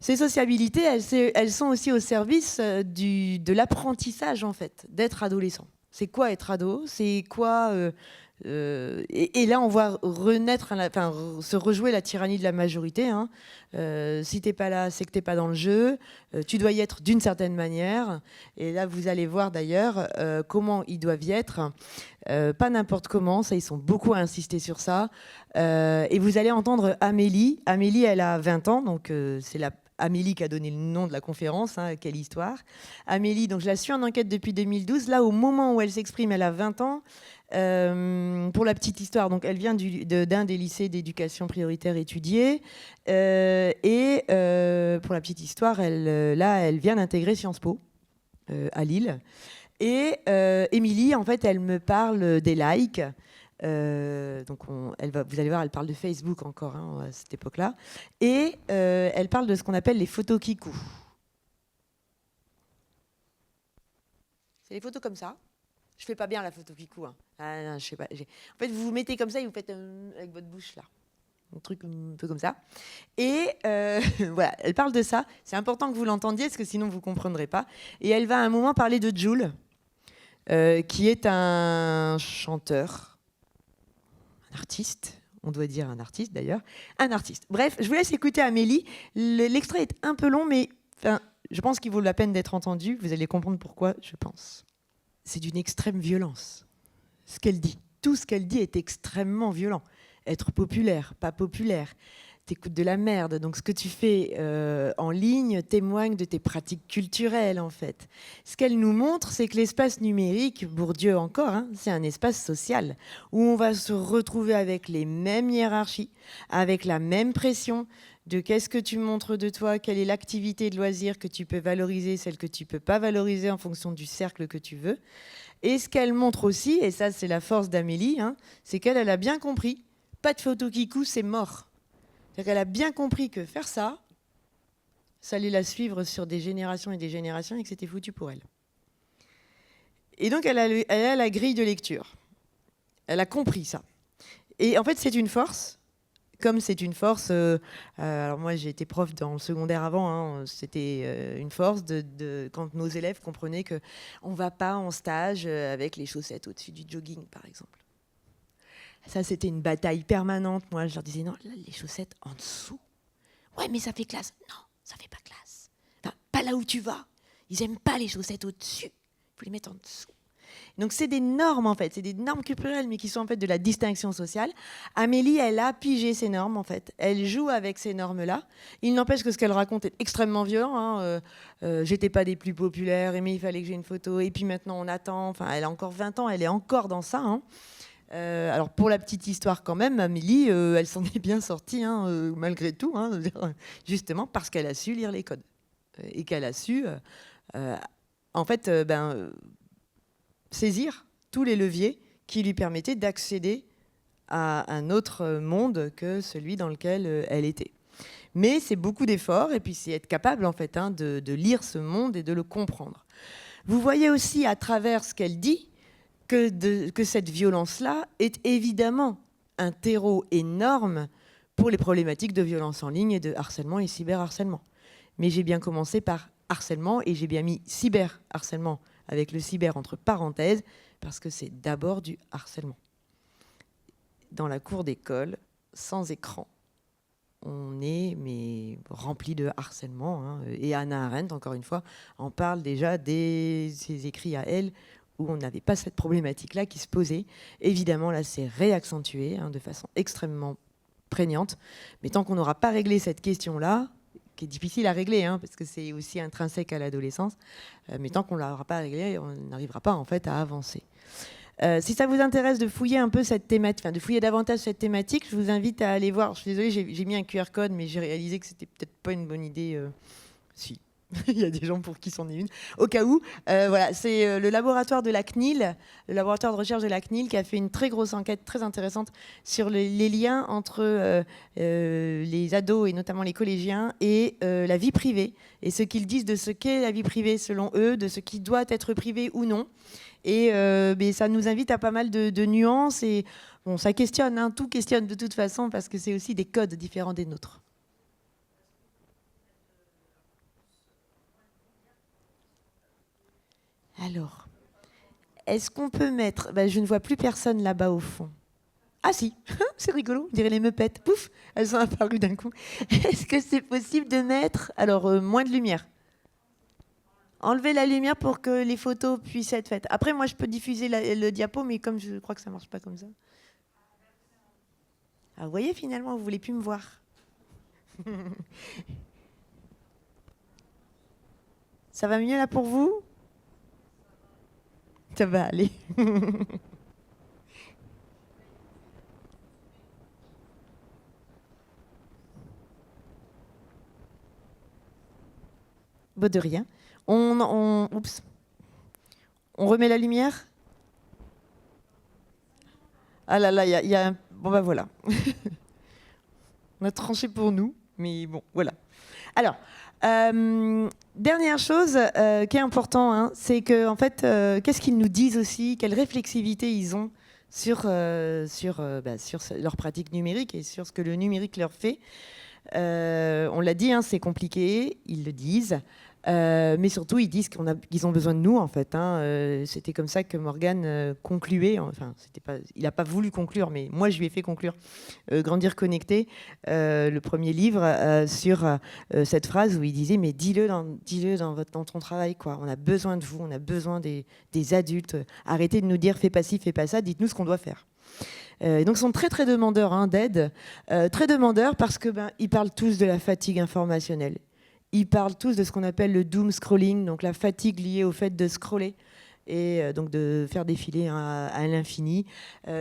Ces sociabilités, elles sont aussi au service de l'apprentissage en fait, d'être adolescent. C'est quoi être ado? C'est quoi et là, on voit renaître, se rejouer la tyrannie de la majorité. Hein. Si t'es pas là, c'est que t'es pas dans le jeu. Tu dois y être d'une certaine manière. Et là, vous allez voir d'ailleurs comment ils doivent y être. Pas n'importe comment. Ça, ils sont beaucoup à insister sur ça. Et vous allez entendre Amélie. Amélie, elle a 20 ans, donc c'est Amélie qui a donné le nom de la conférence, hein, quelle histoire. Amélie, donc je la suis en enquête depuis 2012. Là, au moment où elle s'exprime, elle a 20 ans. Pour la petite histoire, donc elle vient d'un des lycées d'éducation prioritaire étudiés. Pour la petite histoire, elle vient d'intégrer Sciences Po à Lille. Et Émilie, en fait, elle me parle des likes. Donc vous allez voir, elle parle de Facebook encore hein, à cette époque-là. Et elle parle de ce qu'on appelle les photos kikou. C'est les photos comme ça. Je fais pas bien la photo kikou. Hein. Ah, non, je sais pas. En fait, vous vous mettez comme ça et vous faites avec votre bouche là. Un truc un peu comme ça. Et voilà, elle parle de ça. C'est important que vous l'entendiez parce que sinon vous ne comprendrez pas. Et elle va à un moment parler de Jul, qui est un chanteur, un artiste. On doit dire un artiste d'ailleurs. Un artiste. Bref, je vous laisse écouter Amélie. L'extrait est un peu long, mais je pense qu'il vaut la peine d'être entendu. Vous allez comprendre pourquoi, je pense. C'est d'une extrême violence. Ce qu'elle dit. Tout ce qu'elle dit est extrêmement violent. Être populaire, pas populaire. T'écoutes de la merde. Donc ce que tu fais en ligne témoigne de tes pratiques culturelles, en fait. Ce qu'elle nous montre, c'est que l'espace numérique, Bourdieu encore, hein, c'est un espace social où on va se retrouver avec les mêmes hiérarchies, avec la même pression de qu'est-ce que tu montres de toi, quelle est l'activité de loisir que tu peux valoriser, celle que tu peux pas valoriser en fonction du cercle que tu veux. Et ce qu'elle montre aussi, et ça c'est la force d'Amélie, hein, c'est qu'elle a bien compris, pas de photo kikou, c'est mort. C'est-à-dire qu'elle a bien compris que faire ça, ça allait la suivre sur des générations et des générations et que c'était foutu pour elle. Et donc elle a la grille de lecture. Elle a compris ça. Et en fait c'est une force. Comme c'est une force, alors moi j'ai été prof dans le secondaire avant, hein, c'était une force quand nos élèves comprenaient qu'on ne va pas en stage avec les chaussettes au-dessus du jogging, par exemple. Ça, c'était une bataille permanente. Moi, je leur disais, non, là, les chaussettes en dessous. Ouais, mais ça fait classe. Non, ça fait pas classe. Enfin, pas là où tu vas. Ils n'aiment pas les chaussettes au-dessus. Il faut les mettre en dessous. Donc c'est des normes en fait, c'est des normes culturelles mais qui sont en fait de la distinction sociale. Amélie, elle a pigé ces normes en fait, elle joue avec ces normes-là. Il n'empêche que ce qu'elle raconte est extrêmement violent. Hein. J'étais pas des plus populaires, mais il fallait que j'ai une photo et puis maintenant on attend. Enfin, elle a encore 20 ans, elle est encore dans ça. Hein. Alors pour la petite histoire quand même, Amélie, elle s'en est bien sortie hein, malgré tout, hein, justement parce qu'elle a su lire les codes et qu'elle a su en fait saisir tous les leviers qui lui permettaient d'accéder à un autre monde que celui dans lequel elle était. Mais c'est beaucoup d'efforts et puis c'est être capable en fait hein, de lire ce monde et de le comprendre. Vous voyez aussi à travers ce qu'elle dit que cette violence-là est évidemment un terreau énorme pour les problématiques de violence en ligne et de harcèlement et cyberharcèlement. Mais j'ai bien commencé par harcèlement et j'ai bien mis cyberharcèlement avec le cyber entre parenthèses parce que c'est d'abord du harcèlement. Dans la cour d'école, sans écran, on est rempli de harcèlement. Hein. Et Hannah Arendt, encore une fois, en parle déjà dès ses écrits à elle, où on n'avait pas cette problématique-là qui se posait. Évidemment, là, c'est réaccentué de façon extrêmement prégnante. Mais tant qu'on n'aura pas réglé cette question-là, qui est difficile à régler, parce que c'est aussi intrinsèque à l'adolescence, mais tant qu'on ne l'aura pas réglé, on n'arrivera pas en fait à avancer. Si ça vous intéresse de fouiller un peu cette thématique, de fouiller davantage cette thématique, je vous invite à aller voir. Je suis désolée, j'ai mis un QR code, mais j'ai réalisé que c'était peut-être pas une bonne idée. Si. Il y a des gens pour qui c'en est une. Au cas où, voilà, c'est le laboratoire de la CNIL, le laboratoire de recherche de la CNIL, qui a fait une très grosse enquête très intéressante sur les liens entre les ados et notamment les collégiens et la vie privée et ce qu'ils disent de ce qu'est la vie privée selon eux, de ce qui doit être privé ou non. Et ça nous invite à pas mal de nuances et bon, ça questionne, tout questionne de toute façon parce que c'est aussi des codes différents des nôtres. Alors, est-ce qu'on peut mettre... je ne vois plus personne là-bas au fond. Ah si, c'est rigolo, on dirait les meupettes. Pouf, elles sont apparues d'un coup. Est-ce que c'est possible de mettre... Alors, moins de lumière. Enlever la lumière pour que les photos puissent être faites. Après, moi, je peux diffuser le diapo, mais comme je crois que ça ne marche pas comme ça. Ah, vous voyez, finalement, vous ne voulez plus me voir. Ça va mieux là pour vous ? Ça va aller. Bon, de rien. Oups. On remet la lumière ? Ah là là, il y a un... Bon, voilà. On a tranché pour nous, mais bon, voilà. Alors, dernière chose qui est important, c'est que, en fait, qu'est-ce qu'ils nous disent aussi, quelle réflexivité ils ont sur leur pratique numérique et sur ce que le numérique leur fait. On l'a dit, c'est compliqué, ils le disent. Mais surtout, ils disent qu'ils ont besoin de nous, en fait. C'était comme ça que Morgane concluait. Enfin, il n'a pas voulu conclure, mais moi, je lui ai fait conclure. Grandir connecté, le premier livre, sur cette phrase où il disait « Mais dis-le dans ton travail, quoi. On a besoin de vous, on a besoin des adultes. Arrêtez de nous dire « Fais pas ci, fais pas ça. Dites-nous ce qu'on doit faire. » Donc, ils sont très, très demandeurs d'aide. Très demandeurs parce qu'ils parlent tous de la fatigue informationnelle. Ils parlent tous de ce qu'on appelle le doom scrolling, donc la fatigue liée au fait de scroller et donc de faire défiler à l'infini.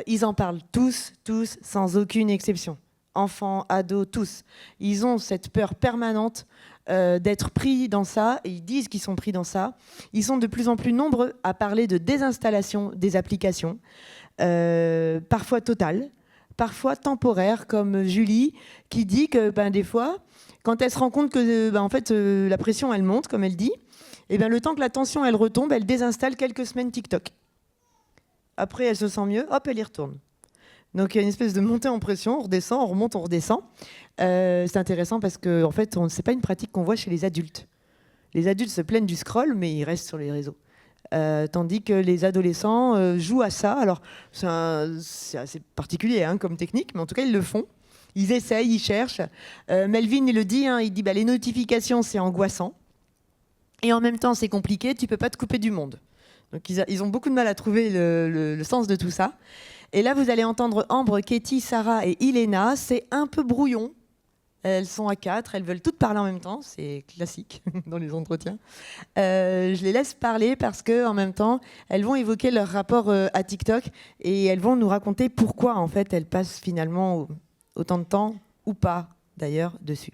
Ils en parlent tous, sans aucune exception. Enfants, ados, tous. Ils ont cette peur permanente d'être pris dans ça, et ils disent qu'ils sont pris dans ça. Ils sont de plus en plus nombreux à parler de désinstallation des applications, parfois totale, parfois temporaire, comme Julie, qui dit que des fois, quand elle se rend compte que en fait, la pression, elle monte, comme elle dit, et le temps que la tension, elle retombe, elle désinstalle quelques semaines TikTok. Après, elle se sent mieux, hop, elle y retourne. Donc, il y a une espèce de montée en pression, on redescend, on remonte, on redescend. C'est intéressant parce que en fait, c'est pas une pratique qu'on voit chez les adultes. Les adultes se plaignent du scroll, mais ils restent sur les réseaux. Tandis que les adolescents jouent à ça. Alors, c'est assez particulier comme technique, mais en tout cas, ils le font. Ils essayent, ils cherchent. Melvin, il le dit, il dit les notifications, c'est angoissant. Et en même temps, c'est compliqué, tu ne peux pas te couper du monde. Donc, ils ont beaucoup de mal à trouver le sens de tout ça. Et là, vous allez entendre Ambre, Katie, Sarah et Ilena. C'est un peu brouillon. Elles sont à 4, elles veulent toutes parler en même temps, c'est classique dans les entretiens. Je les laisse parler parce qu'en même temps, elles vont évoquer leur rapport à TikTok et elles vont nous raconter pourquoi en fait elles passent finalement autant de temps, ou pas d'ailleurs, dessus.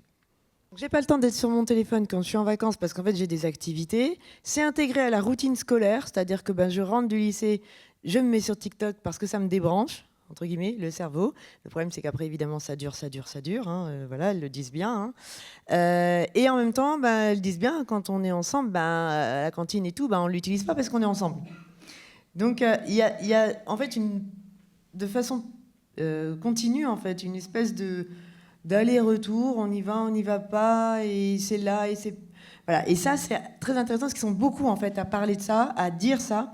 J'ai pas le temps d'être sur mon téléphone quand je suis en vacances parce qu'en fait j'ai des activités. C'est intégré à la routine scolaire, c'est-à-dire que je rentre du lycée, je me mets sur TikTok parce que ça me débranche, entre guillemets, le cerveau. Le problème, c'est qu'après, évidemment, ça dure. Voilà, elles le disent bien. Et en même temps, elles disent bien, quand on est ensemble, à la cantine et tout, on ne l'utilise pas parce qu'on est ensemble. Donc, il y a, en fait, de façon continue, en fait, une espèce d'aller-retour, on y va, on n'y va pas, et c'est là, et c'est... Voilà. Et ça, c'est très intéressant, parce qu'ils sont beaucoup, en fait, à parler de ça, à dire ça,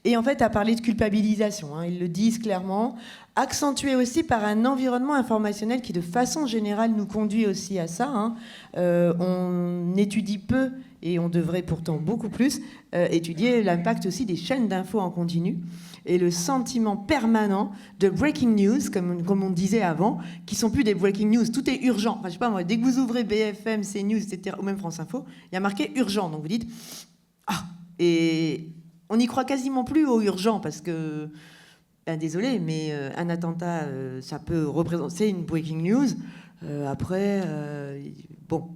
et en fait, à parler de culpabilisation. Hein. Ils le disent clairement, accentué aussi par un environnement informationnel qui, de façon générale, nous conduit aussi à ça. Hein. On étudie peu, et on devrait pourtant beaucoup plus, étudier l'impact aussi des chaînes d'infos en continu, et le sentiment permanent de breaking news, comme on disait avant, qui sont plus des breaking news, tout est urgent. Enfin, je sais pas moi, dès que vous ouvrez BFM, CNews, etc., ou même France Info, il y a marqué urgent. Donc vous dites, ah, et on n'y croit quasiment plus au urgent, parce que, ben, désolé, mais un attentat, ça peut représenter une breaking news. Après, bon...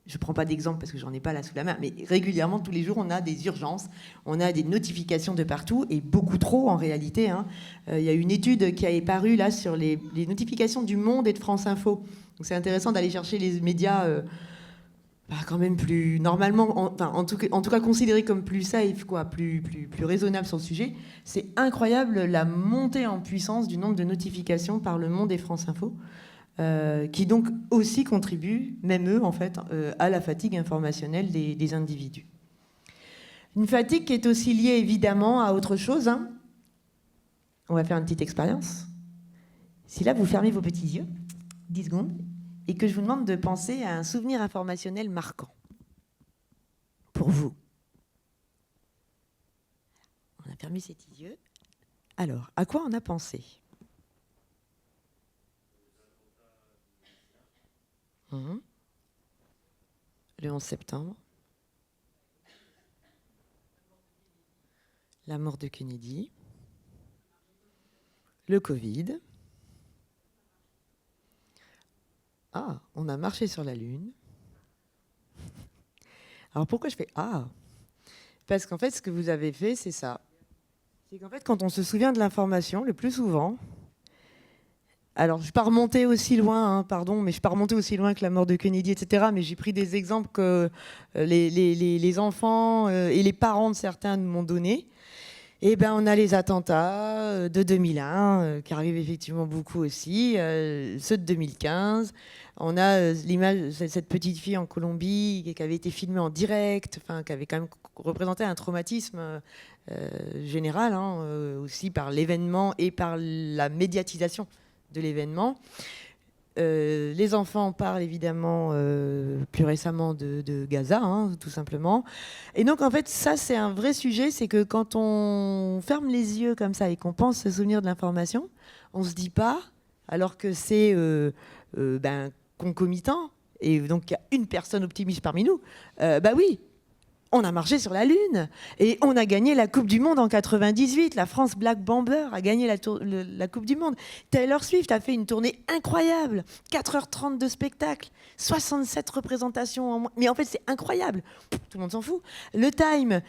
je ne prends pas d'exemple parce que j'en ai pas là sous la main, mais régulièrement, tous les jours, on a des urgences, on a des notifications de partout, et beaucoup trop en réalité. Hein. Y a une étude qui est parue là sur les notifications du Monde et de France Info. Donc c'est intéressant d'aller chercher les médias quand même plus normalement, en tout cas considérés comme plus safe, quoi, plus raisonnables sur le sujet. C'est incroyable la montée en puissance du nombre de notifications par le Monde et France Info. Qui donc aussi contribuent, même eux en fait, à la fatigue informationnelle des individus. Une fatigue qui est aussi liée évidemment à autre chose. Hein. On va faire une petite expérience. Si là vous fermez vos petits yeux, 10 secondes, et que je vous demande de penser à un souvenir informationnel marquant pour vous. On a fermé ses petits yeux. Alors, à quoi on a pensé ? Le 11 septembre. La mort de Kennedy. Le Covid. Ah, on a marché sur la Lune. Alors pourquoi je fais ah ? Parce qu'en fait, ce que vous avez fait, c'est ça. C'est qu'en fait, quand on se souvient de l'information, le plus souvent... Alors, je ne vais pas remonter aussi loin, hein, pardon, mais je ne vais pas remonter aussi loin que la mort de Kennedy, etc. Mais j'ai pris des exemples que les enfants et les parents de certains m'ont donnés. Et ben, on a les attentats de 2001 qui arrivent effectivement beaucoup aussi, ceux de 2015. On a l'image de cette petite fille en Colombie qui avait été filmée en direct, enfin, qui avait quand même représenté un traumatisme général, hein, aussi par l'événement et par la médiatisation de l'événement. Les enfants parlent évidemment plus récemment de Gaza, hein, tout simplement. Et donc en fait, ça c'est un vrai sujet, c'est que quand on ferme les yeux comme ça et qu'on pense se souvenir de l'information, on se dit pas, alors que c'est concomitant, et donc il y a une personne optimiste parmi nous, bah oui, on a marché sur la Lune et on a gagné la Coupe du Monde en 98. La France Black Bomber a gagné la Coupe du Monde. Taylor Swift a fait une tournée incroyable. 4h30 de spectacle, 67 représentations en moins. Mais en fait, c'est incroyable. Tout le monde s'en fout. Le Time,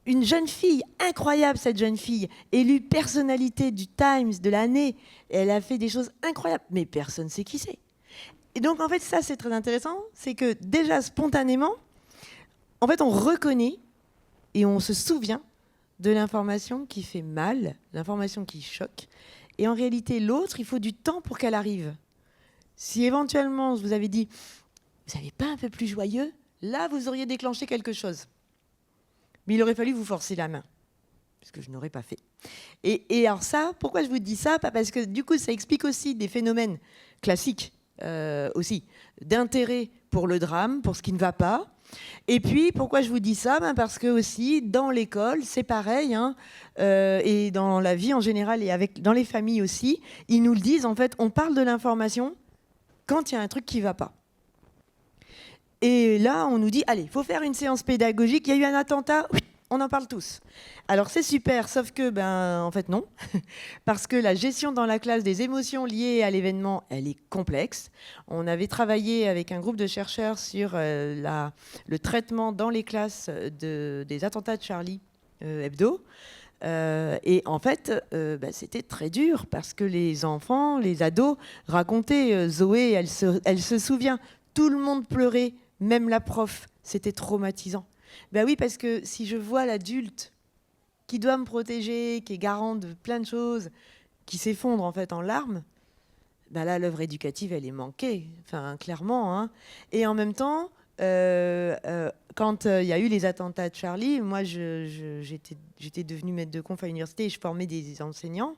une jeune fille, incroyable cette jeune fille, élue personnalité du Times de l'année. Elle a fait des choses incroyables. Mais personne ne sait qui c'est. Et donc, en fait, ça, c'est très intéressant. C'est que déjà, spontanément, en fait, on reconnaît et on se souvient de l'information qui fait mal, l'information qui choque. Et en réalité, l'autre, il faut du temps pour qu'elle arrive. Si éventuellement, je vous avais dit, vous n'avez pas un peu plus joyeux, là, vous auriez déclenché quelque chose. Mais il aurait fallu vous forcer la main, parce que je n'aurais pas fait. Et alors ça, pourquoi je vous dis ça ? Parce que du coup, ça explique aussi des phénomènes classiques, aussi, d'intérêt pour le drame, pour ce qui ne va pas. Et puis, pourquoi je vous dis ça ? Parce que aussi, dans l'école, c'est pareil, hein, et dans la vie en général et dans les familles aussi, ils nous le disent, en fait, on parle de l'information quand il y a un truc qui ne va pas. Et là, on nous dit, allez, il faut faire une séance pédagogique, il y a eu un attentat, on en parle tous. Alors c'est super, sauf que, en fait non, parce que la gestion dans la classe des émotions liées à l'événement, elle est complexe. On avait travaillé avec un groupe de chercheurs sur le traitement dans les classes des attentats de Charlie Hebdo. Et en fait, c'était très dur, parce que les enfants, les ados, racontaient, Zoé, elle se souvient, tout le monde pleurait, même la prof, c'était traumatisant. Ben oui, parce que si je vois l'adulte qui doit me protéger, qui est garant de plein de choses, qui s'effondre en fait en larmes, ben là, l'œuvre éducative, elle est manquée, enfin, clairement. Hein. Et en même temps, quand il y a eu les attentats de Charlie, moi, j'étais devenue maître de conf à l'université et je formais des enseignants.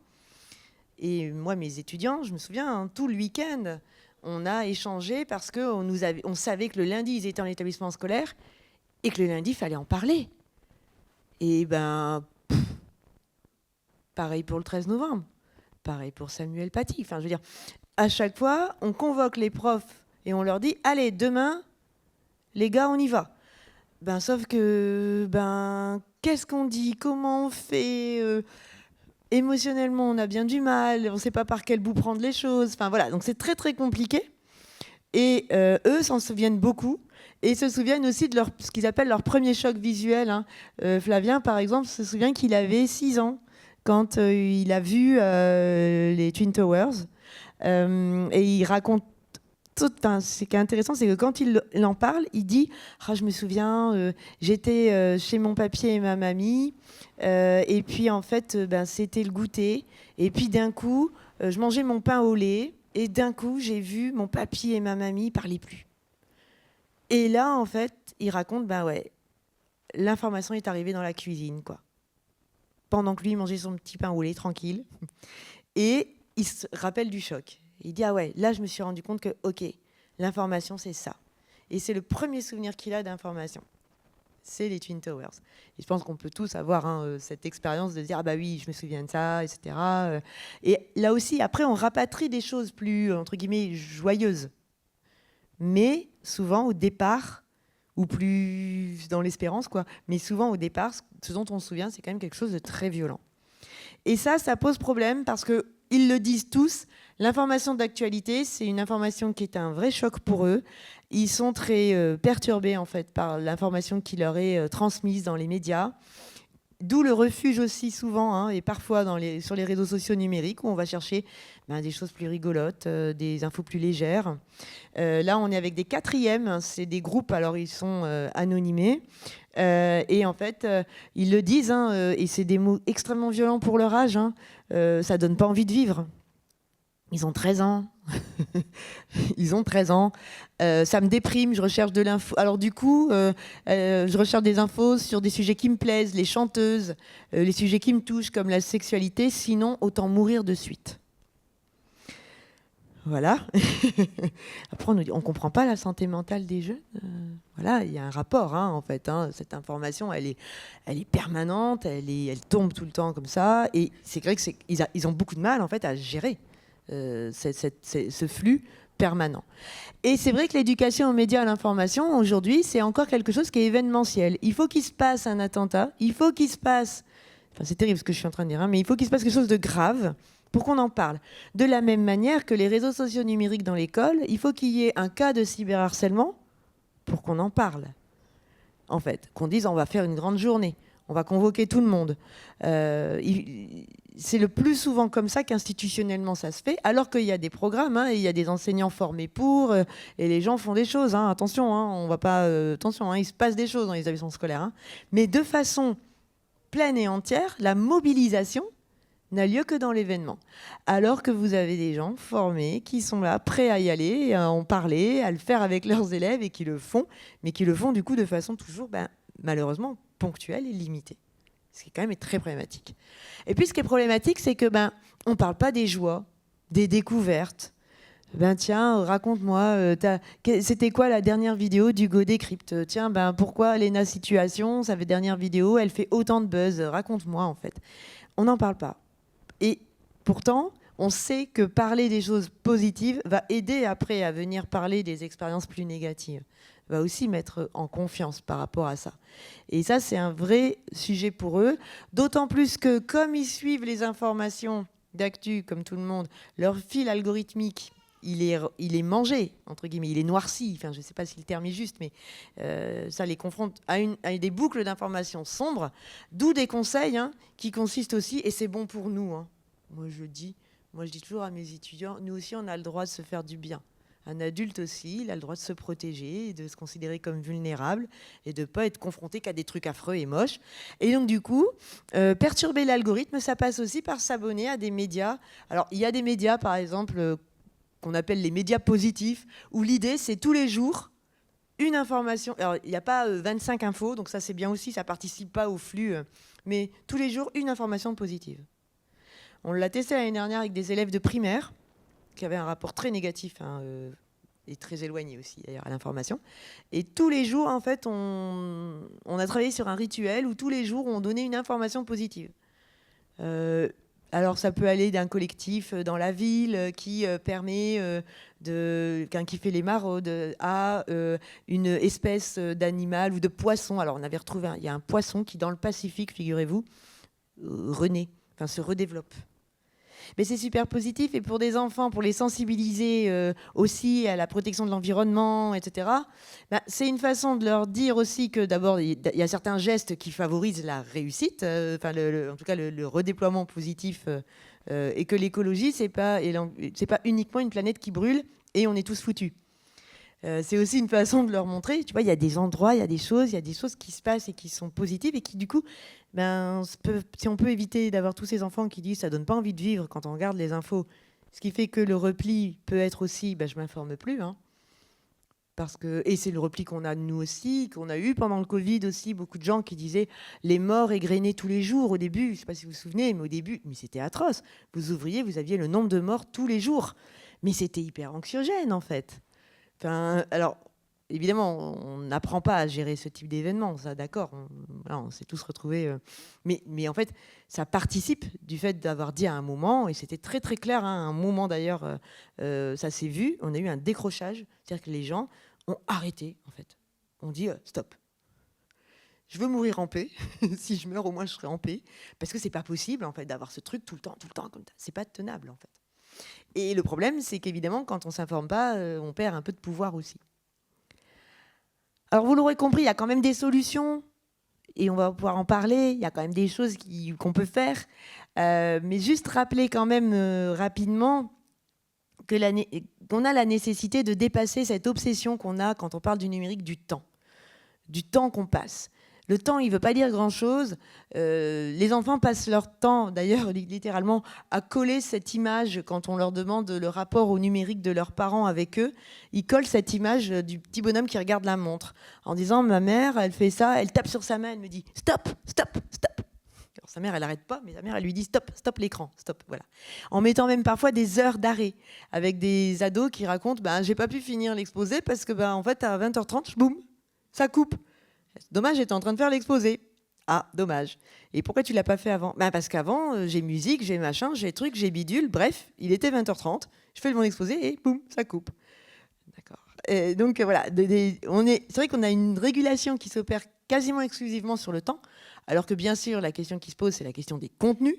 Et moi, mes étudiants, je me souviens, hein, tout le week-end, on a échangé parce qu'on savait que le lundi, ils étaient en établissement scolaire et que le lundi, il fallait en parler. Et ben, pareil pour le 13 novembre, pareil pour Samuel Paty. Enfin, je veux dire, à chaque fois, on convoque les profs et on leur dit « Allez, demain, les gars, on y va ». Ben, sauf que, qu'est-ce qu'on dit? Comment on fait? Émotionnellement, on a bien du mal. On ne sait pas par quel bout prendre les choses. Enfin, voilà, donc c'est très, très compliqué. Et eux s'en souviennent beaucoup. Et ils se souviennent aussi de ce qu'ils appellent leur premier choc visuel. Hein. Flavien, par exemple, se souvient qu'il avait 6 ans quand il a vu les Twin Towers. Et il raconte ce qui est intéressant, c'est que quand il en parle, il dit je me souviens, j'étais chez mon papy et ma mamie, et puis en fait, c'était le goûter, et puis d'un coup, je mangeais mon pain au lait, et d'un coup, j'ai vu mon papy et ma mamie parler plus. Et là, en fait, il raconte l'information est arrivée dans la cuisine, quoi. Pendant que lui mangeait son petit pain au lait tranquille, et il se rappelle du choc. Il dit là je me suis rendu compte que l'information c'est ça. Et c'est le premier souvenir qu'il a d'information. C'est les Twin Towers. Et je pense qu'on peut tous avoir cette expérience de dire oui, je me souviens de ça, etc. Et là aussi, après, on rapatrie des choses plus, entre guillemets, joyeuses. Mais souvent, au départ, ou plus dans l'espérance, quoi. Mais souvent, au départ, ce dont on se souvient, c'est quand même quelque chose de très violent. Et ça pose problème parce qu'ils le disent tous, l'information d'actualité, c'est une information qui est un vrai choc pour eux. Ils sont très perturbés en fait par l'information qui leur est transmise dans les médias. D'où le refuge aussi souvent, et parfois sur les réseaux sociaux numériques, où on va chercher des choses plus rigolotes, des infos plus légères. Là, on est avec des quatrièmes, c'est des groupes, alors ils sont anonymés. Et en fait, ils le disent, et c'est des mots extrêmement violents pour leur âge. Ça donne pas envie de vivre. Ils ont 13 ans. Ils ont 13 ans. Ça me déprime, je recherche de l'info. Alors du coup, je recherche des infos sur des sujets qui me plaisent, les chanteuses, les sujets qui me touchent, comme la sexualité. Sinon, autant mourir de suite. Voilà. Après, on ne comprend pas la santé mentale des jeunes. Voilà, il y a un rapport, en fait. Cette information, elle est permanente, elle tombe tout le temps comme ça. Et c'est vrai qu'ils ont beaucoup de mal, en fait, à gérer ce flux permanent. Et c'est vrai que l'éducation aux médias, à l'information, aujourd'hui, c'est encore quelque chose qui est événementiel. Il faut qu'il se passe un attentat, il faut qu'il se passe... Enfin, c'est terrible ce que je suis en train de dire, mais il faut qu'il se passe quelque chose de grave pour qu'on en parle. De la même manière que les réseaux sociaux numériques dans l'école, il faut qu'il y ait un cas de cyberharcèlement pour qu'on en parle. En fait, qu'on dise on va faire une grande journée, on va convoquer tout le monde. C'est le plus souvent comme ça qu'institutionnellement ça se fait, alors qu'il y a des programmes, et il y a des enseignants formés pour, et les gens font des choses. Attention, on va pas, attention, il se passe des choses dans les établissements scolaires. Mais de façon pleine et entière, la mobilisation n'a lieu que dans l'événement. Alors que vous avez des gens formés qui sont là, prêts à y aller, à en parler, à le faire avec leurs élèves et qui le font, mais qui le font du coup de façon toujours, malheureusement, ponctuelle et limitée. Ce qui quand même est très problématique. Et puis ce qui est problématique, c'est que on ne parle pas des joies, des découvertes. Tiens, raconte-moi, c'était quoi la dernière vidéo d'Hugo Décrypte? Tiens, pourquoi Léna Situation, sa dernière vidéo, elle fait autant de buzz? Raconte-moi, en fait. On n'en parle pas. Et pourtant, on sait que parler des choses positives va aider après à venir parler des expériences plus négatives. Va aussi mettre en confiance par rapport à ça. Et ça, c'est un vrai sujet pour eux. D'autant plus que, comme ils suivent les informations d'actu, comme tout le monde, leur fil algorithmique, il est mangé, entre guillemets, il est noirci. Enfin, je ne sais pas si le terme est juste, mais ça les confronte à des boucles d'informations sombres, d'où des conseils qui consistent aussi, et c'est bon pour nous. Moi, je dis toujours à mes étudiants, nous aussi, on a le droit de se faire du bien. Un adulte aussi, il a le droit de se protéger et de se considérer comme vulnérable et de ne pas être confronté qu'à des trucs affreux et moches. Et donc, du coup, perturber l'algorithme, ça passe aussi par s'abonner à des médias. Alors, il y a des médias, par exemple, qu'on appelle les médias positifs, où l'idée, c'est tous les jours une information. Alors, il n'y a pas 25 infos, donc ça, c'est bien aussi, ça ne participe pas au flux, mais tous les jours, une information positive. On l'a testé l'année dernière avec des élèves de primaire, qui avaient un rapport très négatif, et très éloigné aussi, d'ailleurs, à l'information. Et tous les jours, en fait, on a travaillé sur un rituel où tous les jours, on donnait une information positive. Alors ça peut aller d'un collectif dans la ville qui permet qui fait les maraudes à une espèce d'animal ou de poisson. Alors on avait retrouvé, il y a un poisson qui dans le Pacifique, figurez-vous, renaît, enfin se redéveloppe. Mais c'est super positif et pour des enfants, pour les sensibiliser aussi à la protection de l'environnement, etc., c'est une façon de leur dire aussi que d'abord, il y a certains gestes qui favorisent la réussite, en tout cas le redéploiement positif, et que l'écologie, c'est pas uniquement une planète qui brûle et on est tous foutus. C'est aussi une façon de leur montrer, tu vois, il y a des endroits, il y a des choses qui se passent et qui sont positives et qui, du coup, si on peut éviter d'avoir tous ces enfants qui disent ça donne pas envie de vivre quand on regarde les infos, ce qui fait que le repli peut être aussi, je m'informe plus, et c'est le repli qu'on a nous aussi, qu'on a eu pendant le Covid aussi, beaucoup de gens qui disaient les morts égrenaient tous les jours au début, je ne sais pas si vous vous souvenez, mais au début, mais c'était atroce. Vous ouvriez, vous aviez le nombre de morts tous les jours, mais c'était hyper anxiogène en fait. Alors, évidemment, on n'apprend pas à gérer ce type d'événement, ça, d'accord. On s'est tous retrouvés. Mais en fait, ça participe du fait d'avoir dit à un moment, et c'était très très clair, à un moment d'ailleurs, ça s'est vu, on a eu un décrochage, c'est-à-dire que les gens ont arrêté, en fait. On dit stop. Je veux mourir en paix. Si je meurs, au moins je serai en paix, parce que c'est pas possible en fait d'avoir ce truc tout le temps comme ça. C'est pas tenable en fait. Et le problème, c'est qu'évidemment, quand on ne s'informe pas, on perd un peu de pouvoir aussi. Alors, vous l'aurez compris, il y a quand même des solutions, et on va pouvoir en parler. Il y a quand même des choses qu'on peut faire. Mais juste rappeler quand même rapidement qu'on a la nécessité de dépasser cette obsession qu'on a quand on parle du numérique du temps qu'on passe. Le temps, il ne veut pas dire grand-chose. Les enfants passent leur temps, d'ailleurs, littéralement, à coller cette image quand on leur demande le rapport au numérique de leurs parents avec eux. Ils collent cette image du petit bonhomme qui regarde la montre en disant « Ma mère, elle fait ça, elle tape sur sa main, elle me dit « Stop, stop, stop !» Alors, sa mère, elle n'arrête pas, mais sa mère, elle lui dit « Stop, stop l'écran, stop !» Voilà. En mettant même parfois des heures d'arrêt avec des ados qui racontent « J'ai pas pu finir l'exposé parce que, en fait, à 20h30, boum, ça coupe. » Dommage, j'étais en train de faire l'exposé. Ah, dommage. Et pourquoi tu ne l'as pas fait avant ? Parce qu'avant, j'ai musique, j'ai machin, j'ai truc, j'ai bidule. Bref, il était 20h30, je fais mon exposé et boum, ça coupe. D'accord. Et donc voilà, c'est vrai qu'on a une régulation qui s'opère quasiment exclusivement sur le temps, alors que bien sûr, la question qui se pose, c'est la question des contenus.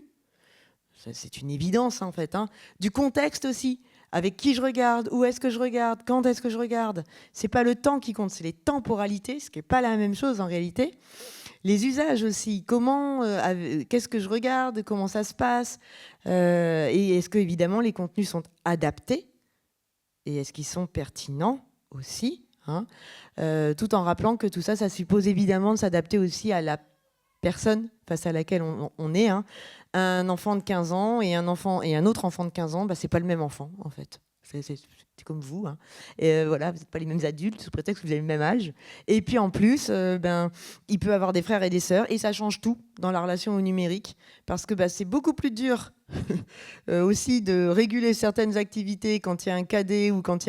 Ça, c'est une évidence en fait. Du contexte aussi. Avec qui je regarde, où est-ce que je regarde, quand est-ce que je regarde. C'est pas le temps qui compte, c'est les temporalités, ce qui n'est pas la même chose en réalité. Les usages aussi, qu'est-ce que je regarde, comment ça se passe, et est-ce que évidemment les contenus sont adaptés, et est-ce qu'ils sont pertinents aussi, tout en rappelant que tout ça, ça suppose évidemment de s'adapter aussi à la personne face à laquelle on est. Un enfant de 15 ans et un autre enfant de 15 ans, c'est pas le même enfant en fait. C'est comme vous. Et voilà, vous n'êtes pas les mêmes adultes sous prétexte que vous avez le même âge. Et puis en plus, il peut avoir des frères et des sœurs et ça change tout dans la relation au numérique parce que c'est beaucoup plus dur aussi de réguler certaines activités quand il y a un cadet ou quand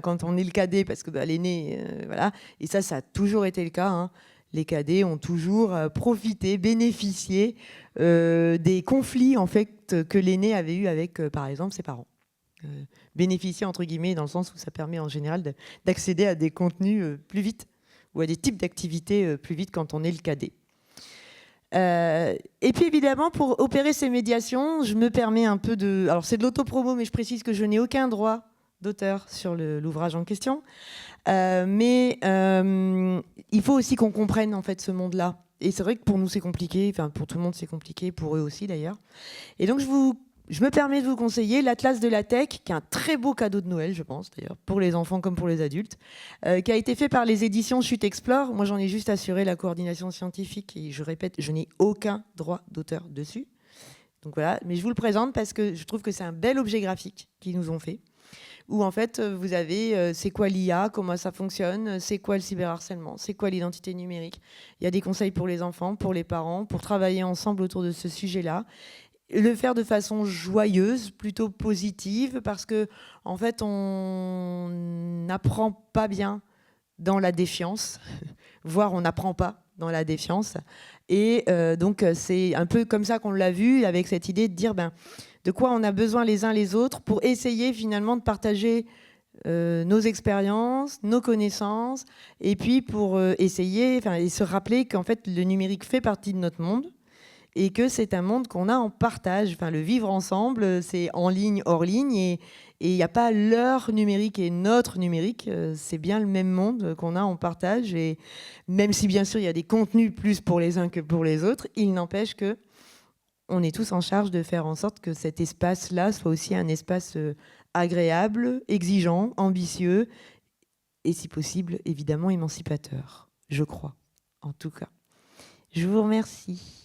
quand on est le cadet parce que l'aîné, voilà. Et ça a toujours été le cas. Les cadets ont toujours profité, bénéficié des conflits en fait que l'aîné avait eu avec, par exemple, ses parents. Bénéficier entre guillemets dans le sens où ça permet en général d'accéder à des contenus plus vite ou à des types d'activités plus vite quand on est le cadet. Et puis évidemment, pour opérer ces médiations, je me permets un peu de... Alors c'est de l'autopromo, mais je précise que je n'ai aucun droit d'auteur sur l'ouvrage en question. Mais il faut aussi qu'on comprenne en fait ce monde-là. Et c'est vrai que pour nous c'est compliqué, enfin pour tout le monde c'est compliqué, pour eux aussi d'ailleurs. Et donc je me permets de vous conseiller l'Atlas de la Tech, qui est un très beau cadeau de Noël, je pense d'ailleurs, pour les enfants comme pour les adultes, qui a été fait par les éditions Chute Explore. Moi j'en ai juste assuré la coordination scientifique et je répète, je n'ai aucun droit d'auteur dessus. Donc voilà, mais je vous le présente parce que je trouve que c'est un bel objet graphique qu'ils nous ont fait. où en fait, vous avez c'est quoi l'IA, comment ça fonctionne, c'est quoi le cyberharcèlement, c'est quoi l'identité numérique. Il y a des conseils pour les enfants, pour les parents, pour travailler ensemble autour de ce sujet-là. Le faire de façon joyeuse, plutôt positive, parce que en fait, on n'apprend pas bien dans la défiance, voire on n'apprend pas dans la défiance. Et donc, c'est un peu comme ça qu'on l'a vu, avec cette idée de dire de quoi on a besoin les uns les autres pour essayer finalement de partager nos expériences, nos connaissances, et puis pour essayer, et se rappeler qu'en fait, le numérique fait partie de notre monde, et que c'est un monde qu'on a en partage. Le vivre ensemble, c'est en ligne, hors ligne, et il n'y a pas leur numérique et notre numérique, c'est bien le même monde qu'on a en partage. Et même si bien sûr il y a des contenus plus pour les uns que pour les autres, il n'empêche que on est tous en charge de faire en sorte que cet espace-là soit aussi un espace agréable, exigeant, ambitieux, et si possible, évidemment, émancipateur, je crois, en tout cas. Je vous remercie.